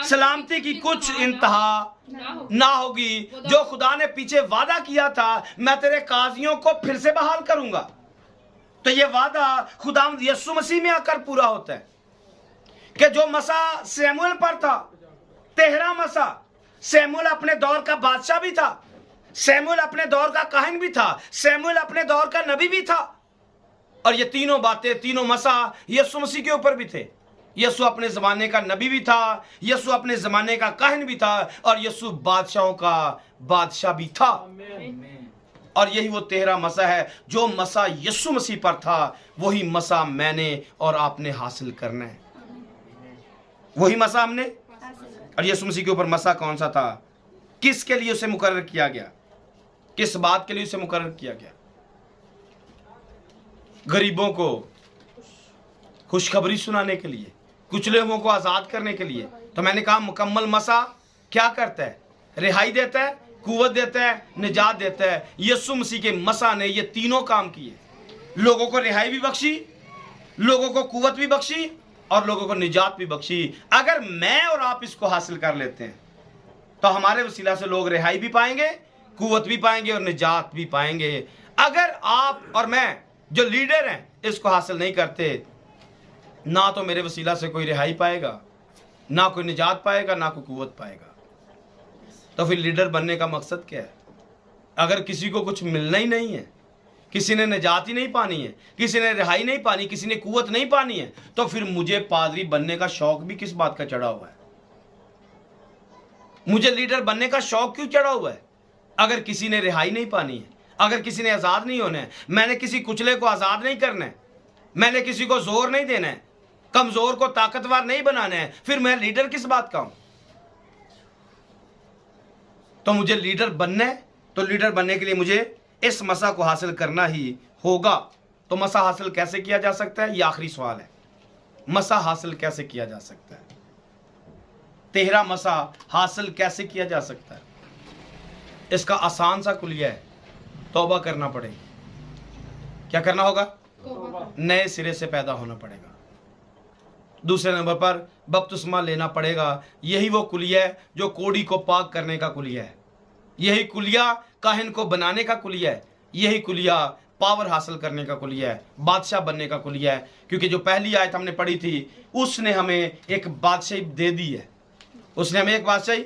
सलामती की कुछ इंतहा ना होगी। जो खुदा ने पीछे वादा किया था, मैं तेरे काजियों को फिर से बहाल करूंगा। तो ये वादा खुदावंद यीशु मसीह में आकर पूरा होता है कि जो मसा शमूएल पर था, 13 मसा, शमूएल अपने दौर का बादशाह भी था, शमूएल अपने दौर का काहिन भी था, शमूएल अपने दौर का नबी भी था, और ये तीनों बातें, तीनों मसा यीशु मसीह के ऊपर भी थे। यीशु अपने जमाने का नबी भी था, यीशु अपने जमाने का काहिन भी था, और यीशु बादशाहों का बादशाह भी था। और यही वो 13 मसा है। जो मसा यीशु मसीह पर था वही मसा मैंने और आपने हासिल करना है, वही मसा हमने। और यीशु मसीह के ऊपर मसा कौन सा था? किसके लिए उसे मुकर्रर किया गया? किस बात के लिए उसे मुकर्रर किया गया? गरीबों को खुशखबरी सुनाने के लिए, कुचले हुओं को आजाद करने के लिए। तो मैंने कहा मुकम्मल मसा क्या करता है? रिहाई देता है, कुव्वत देता है, निजात देता है। यीशु मसीह के मसा ने ये तीनों काम किए। लोगों को रिहाई भी बख्शी, लोगों को कुव्वत भी बख्शी, और लोगों को निजात भी बख्शी। अगर मैं और आप इसको हासिल कर लेते हैं तो हमारे वसीला से लोग रिहाई भी पाएंगे, कुव्वत भी पाएंगे और निजात भी पाएंगे। अगर आप और मैं जो लीडर हैं इसको हासिल नहीं करते, ना तो मेरे वसीला से कोई रिहाई पाएगा, ना कोई निजात पाएगा, ना कोई कुव्वत पाएगा। तो फिर लीडर बनने का मकसद क्या है? अगर किसी को कुछ मिलना ही नहीं है, किसी ने निजात ही नहीं पानी है, किसी ने रिहाई नहीं पानी, किसी ने कुव्वत नहीं पानी है, तो फिर मुझे पादरी बनने का शौक भी किस बात का चढ़ा हुआ है? मुझे लीडर बनने का शौक क्यों चढ़ा हुआ है? अगर किसी ने रिहाई नहीं पानी है, अगर किसी ने आजाद नहीं होना है, मैंने किसी कुचले को आजाद नहीं करना है, मैंने किसी को जोर नहीं देना है, कमजोर को ताकतवर नहीं बनाना है, फिर मैं लीडर किस बात का हूं? तो मुझे लीडर बनना है, तो लीडर बनने के लिए मुझे इस मसा को हासिल करना ही होगा। तो मसा हासिल कैसे किया जा सकता है? ये आखिरी सवाल है। मसा हासिल कैसे किया जा सकता है? 13 मसा हासिल कैसे किया जा सकता है? इसका आसान सा कुलिया है, तौबा करना पड़ेगा। क्या करना होगा? नए सिरे से पैदा होना पड़ेगा। दूसरे नंबर पर बपतिस्मा लेना पड़ेगा। यही वो कुलिया है जो कोड़ी को पाक करने का कुलिया है। यही कुलिया काहिन को बनाने का कुलिया है। यही कुलिया पावर हासिल करने का कुलिया है, बादशाह बनने का कुलिया है। क्योंकि जो पहली आयत हमने पढ़ी थी उसने हमें एक बादशाही दे दी है। उसने हमें एक बादशाही,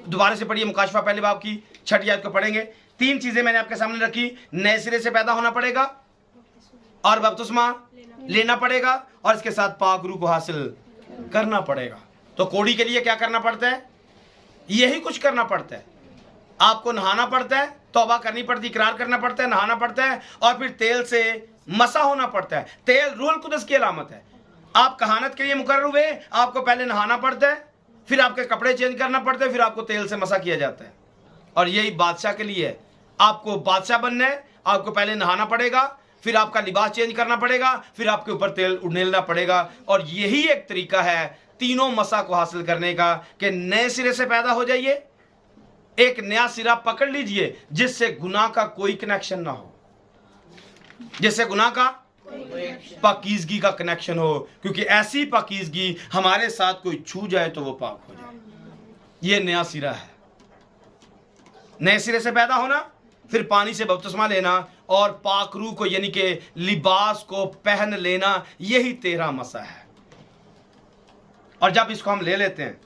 दोबारा से पढ़िए मुकाशफा पहले बाब की 6 आयत को पढ़ेंगे। 3 चीजें मैंने आपके सामने रखी। नए सिरे से पैदा होना पड़ेगा, और बपतिस्मा लेना पड़ेगा, और इसके साथ पाक रूह को हासिल करना पड़ेगा। तो कोड़ी के लिए क्या करना पड़ता है? यही कुछ करना पड़ता है। आपको नहाना पड़ता है, तौबा करनी पड़ती, इकरार करना पड़ता है, नहाना पड़ता है, और फिर तेल से मसा होना पड़ता है। तेल रूहुल कुदस की अलामत है। आप कहानत के लिए मुकर्रर हुए, आपको पहले नहाना पड़ता है, फिर आपके कपड़े चेंज करना पड़ते हैं, फिर आपको तेल से मसा किया जाता है। और यही बादशाह के लिए है। आपको बादशाह बनना है, आपको पहले नहाना पड़ेगा, फिर आपका लिबास चेंज करना पड़ेगा, फिर आपके ऊपर तेल उड़ेलना पड़ेगा। और यही एक तरीका है तीनों मसा को हासिल करने का कि नए सिरे से पैदा हो जाइए, एक नया सिरा पकड़ लीजिए जिससे गुनाह का कोई कनेक्शन ना हो, जिससे गुनाह का पाकीज़गी का कनेक्शन हो। क्योंकि ऐसी पाकीज़गी हमारे साथ कोई छू जाए तो वो पाक हो जाए। ये नया सिरा है। नए सिरे से पैदा होना, फिर पानी से बपतिस्मा लेना, और पाक रूह को यानी कि लिबास को पहन लेना, यही 13 मसा है। और जब इसको हम ले लेते हैं,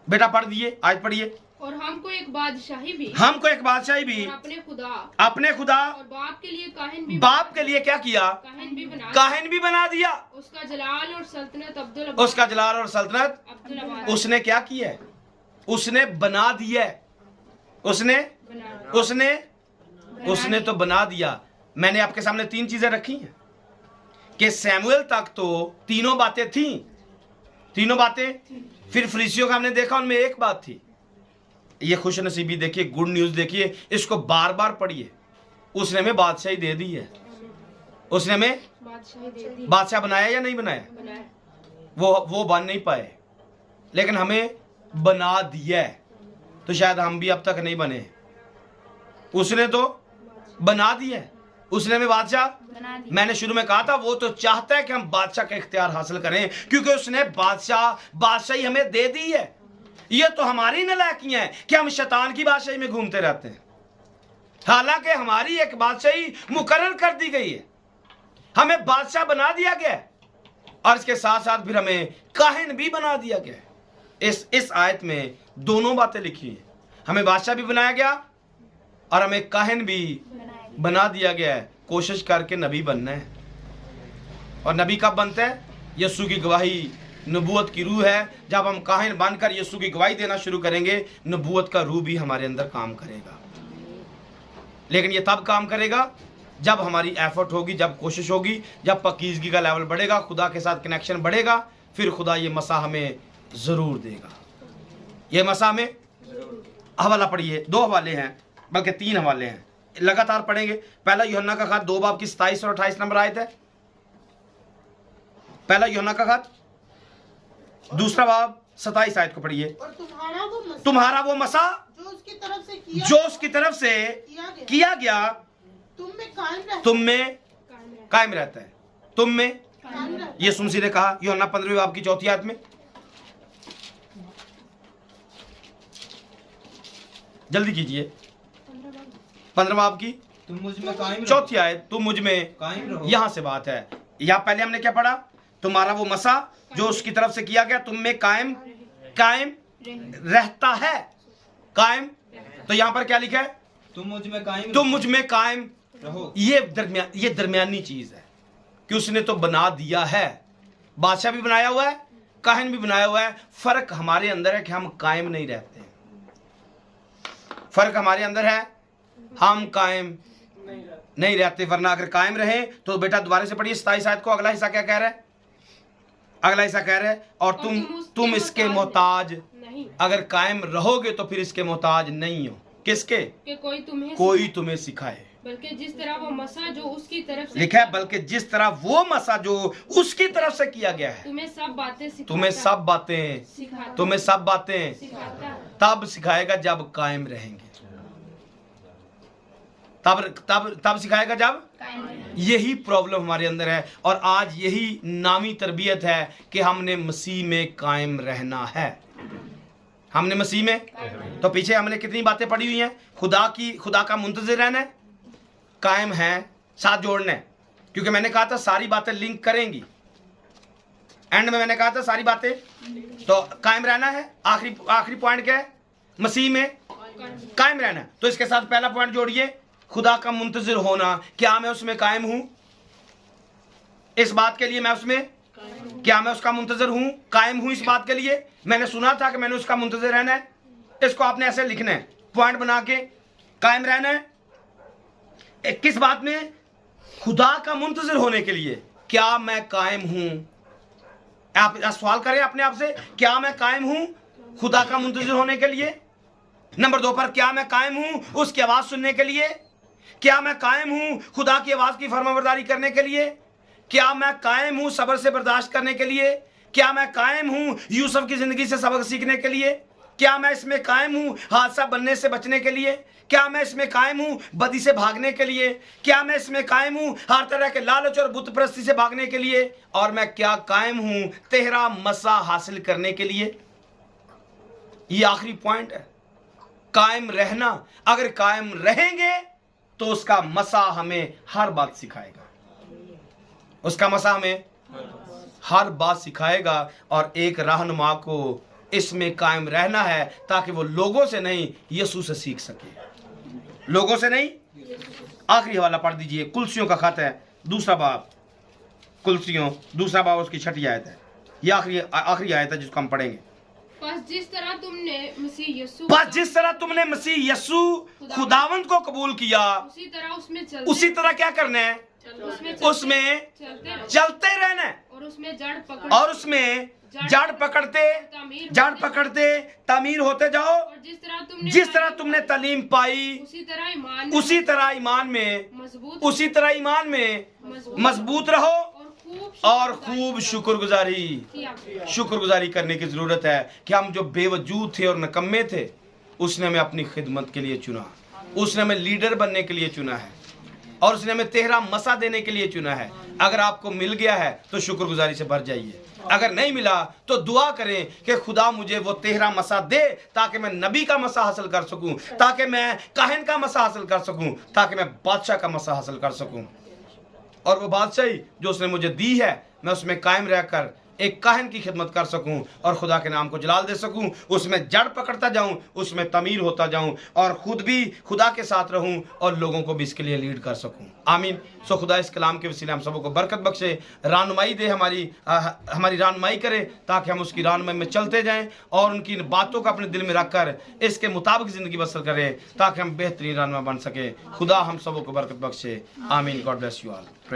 बेटा पढ़ दिए, आज पढ़िए। और हमको एक बादशाही भी, हमको एक बादशाही भी, और अपने खुदा और बाप के लिए काहिन भी, बाप के लिए क्या किया? काहिन भी बना दिया। उसका जलाल और सल्तनत उसका जलाल और सल्तनत उसने क्या किया? उसने बना दिया। उसने तो बना दिया। मैंने आपके सामने 3 चीजें रखी हैं कि शमूएल तक तो तीनों बातें थी, तीनों बातें। फिर फरीसियों का हमने देखा, उनमें एक बात थी। ये खुश नसीबी देखिए, गुड न्यूज देखिए, इसको बार बार पढ़िए। उसने हमें बादशाही दे दी है। उसने हमें बादशाह बनाया या नहीं बनाया? वो बन नहीं पाए, लेकिन हमें बना दिया है। तो शायद हम भी अब तक नहीं बने। उसने तो बना दिया है। उसने हमें बादशाह, मैंने शुरू में कहा था, वो तो चाहता है कि हम बादशाह का इख्तियार हासिल करें, क्योंकि उसने बादशाही हमें दे दी है। ये तो हमारी नालायकियां हैं कि हम शैतान की बादशाही में घूमते रहते हैं, हालांकि हमारी एक बादशाही मुकर्रर कर दी गई है। हमें बादशाह बना दिया गया है, और इसके साथ साथ फिर हमें काहिन भी बना दिया गया है। इस आयत में दोनों बातें लिखी हैं, हमें बादशाह भी बनाया गया और हमें काहिन भी बना दिया गया है। कोशिश करके नबी बनना है। और नबी कब बनता है? यीशु की गवाही नबूवत की रूह है। जब हम काहिन बनकर यीशु की गवाही देना शुरू करेंगे, नबूवत का रूह भी हमारे अंदर काम करेगा। लेकिन ये तब काम करेगा जब हमारी एफर्ट होगी, जब कोशिश होगी, जब पाकीज़गी का लेवल बढ़ेगा, खुदा के साथ कनेक्शन बढ़ेगा, फिर खुदा ये मसा हमें ज़रूर देगा। ये मसा में हवाला पढ़िए, 2 हवाले हैं, बल्कि 3 हवाले हैं, लगातार पढ़ेंगे। पहला यूहन्ना का खत 2 बाब की 27 और 28 नंबर आयत है। पहला यूहन्ना का खत 2 बाब 27 आयत को पढ़िए। और तुम्हारा वो मसा जो उसकी तरफ से किया गया तुम में कायम रहता है। तुम में यीशु मसीह ने कहा यूहन्ना 15 बाब की 4 आयत में, जल्दी कीजिए, 15 बाब की तुम मुझ में कायम 4 आयत, तुम मुझ में कायम रहो। यहां से बात है। यहां पहले हमने क्या पढ़ा? तुम्हारा वो मसा जो उसकी तरफ से किया गया तुम में कायम रहता है। कायम, तो यहां पर क्या लिखा है? तुम मुझ में कायम तुम मुझ में कायम रहो। ये दरमियानी चीज है कि उसने तो बना दिया है, बादशाह भी बनाया हुआ है, काहिन भी बनाया हुआ है। फर्क हमारे अंदर है कि हम कायम नहीं रहते। फर्क हमारे अंदर है, हम कायम नहीं रहते। वरना अगर कायम रहे तो बेटा दोबारा से पढ़िए 27 आयत को। अगला हिस्सा क्या कह रहा है? अगला हिस्सा कह रहा है और तुम इसके मोहताज नहीं, अगर कायम रहोगे तो फिर इसके मोहताज नहीं हो। किसके? कि कोई तुम्हें सिखाए। बल्कि जिस तरह वो मसा जो उसकी तरफ से लिखा है बल्कि जिस तरह वो मसा जो उसकी तरफ से किया गया है तुम्हें सब बातें सिखाता, तुम्हें सब बातें सिखाता, तुम्हें सब बातें सिखाता। तब सिखाएगा जब कायम रहेंगे। तब सिखाएगा जब। यही प्रॉब्लम हमारे अंदर है और आज यही नामी तरबियत है कि हमने मसीह में कायम रहना है। हमने मसीह में, तो पीछे हमने कितनी बातें पढ़ी हुई हैं? खुदा का मुंतज़िर रहना है, कायम है, साथ जोड़ना है। क्योंकि मैंने कहा था सारी बातें लिंक करेंगी। एंड में मैंने कहा था सारी बातें तो कायम रहना है। आखिरी पॉइंट क्या है? मसीह में कायम रहना। तो इसके साथ पहला पॉइंट जोड़िए, खुदा का मुंतज़िर होना। क्या मैं उसमें कायम हूं? इस बात के लिए मैं उसमें, क्या मैं उसका मुंतज़िर हूं, कायम हूं? इस बात के लिए मैंने सुना था कि मैंने उसका मुंतज़िर रहना है। इसको आपने ऐसे लिखना है, पॉइंट बना के, कायम रहना है। किस बात में? खुदा का मुंतज़िर होने के लिए। क्या मैं कायम हूं? आप सवाल करें अपने आप से, क्या मैं कायम हूं खुदा का मुंतज़िर होने के लिए? नंबर 2 पर, क्या मैं कायम हूं उसकी आवाज सुनने के लिए? क्या मैं कायम हूं खुदा की आवाज की फरमाबरदारी करने के लिए? क्या मैं कायम हूं सब्र से बर्दाश्त करने के लिए? क्या मैं कायम हूं यूसुफ की जिंदगी से सबक सीखने के लिए? क्या मैं इसमें कायम हूं हादसा बनने से बचने के लिए? क्या मैं इसमें कायम हूं बदी से भागने के लिए? क्या मैं इसमें कायम हूं हर तरह के लालच और बुत परस्ती से भागने के लिए? और मैं क्या कायम हूं तेरा मसा हासिल करने के लिए? ये आखिरी पॉइंट है, कायम रहना। अगर कायम रहेंगे तो उसका मसा हमें हर बात सिखाएगा। उसका मसा हमें हर बात सिखाएगा और एक रहनुमा को इसमें कायम रहना है ताकि वो लोगों से नहीं यीशु से सीख सके। लोगों से नहीं। आखिरी हवाला पढ़ दीजिए, कुलसियों का खत है 2 बाब, कुलसियों 2 बाब उसकी 6 आयत है। ये आखिरी आयत है जिसको हम पढ़ेंगे। बस जिस तरह तुमने मसीह यसू खुदावंद को कबूल किया, उसी तरह क्या करना है? उसमें चलते रहना है और उसमें जड़ पकड़ते तामीर होते जाओ। और जिस तरह तुमने तालीम पाई उसी तरह ईमान में मजबूत रहो और खूब शुक्रगुजारी करने की जरूरत है कि हम जो बेवजूद थे और नकम्मे थे, उसने हमें अपनी खिदमत के लिए चुना, उसने हमें लीडर बनने के लिए चुना है और उसने हमें तेहरा मसा देने के लिए चुना है। अगर आपको मिल गया है तो शुक्रगुजारी से भर जाइए, अगर नहीं मिला तो दुआ करें कि खुदा मुझे वो तेहरा मसा दे ताकि मैं नबी का मसा हासिल कर सकूं, ताकि मैं काहिन का मसा हासिल कर सकूं, ताकि मैं बादशाह का मसा हासिल कर सकूं। और वो बादशाही जो उसने मुझे दी है मैं उसमें कायम रहकर एक काहन की खिदमत कर सकूं और खुदा के नाम को जलाल दे सकूं, उसमें जड़ पकड़ता जाऊं, उसमें तमीर होता जाऊं और खुद भी खुदा के साथ रहूं और लोगों को भी इसके लिए लीड कर सकूं। आमीन। सो खुदा इस कलाम के वसीले हम सबों को बरकत बख्शे, रहनुमाई दे, हमारी रहनुमाई करे ताकि हम उसकी रहनुमाई में चलते जाएं और उनकी इन बातों को अपने दिल में रखकर इसके मुताबिक ज़िंदगी बसर करें ताकि हम बेहतरीन रहनुमा बन सके। खुदा हम सबों को बरकत बख्शे। आमीन। God bless you all.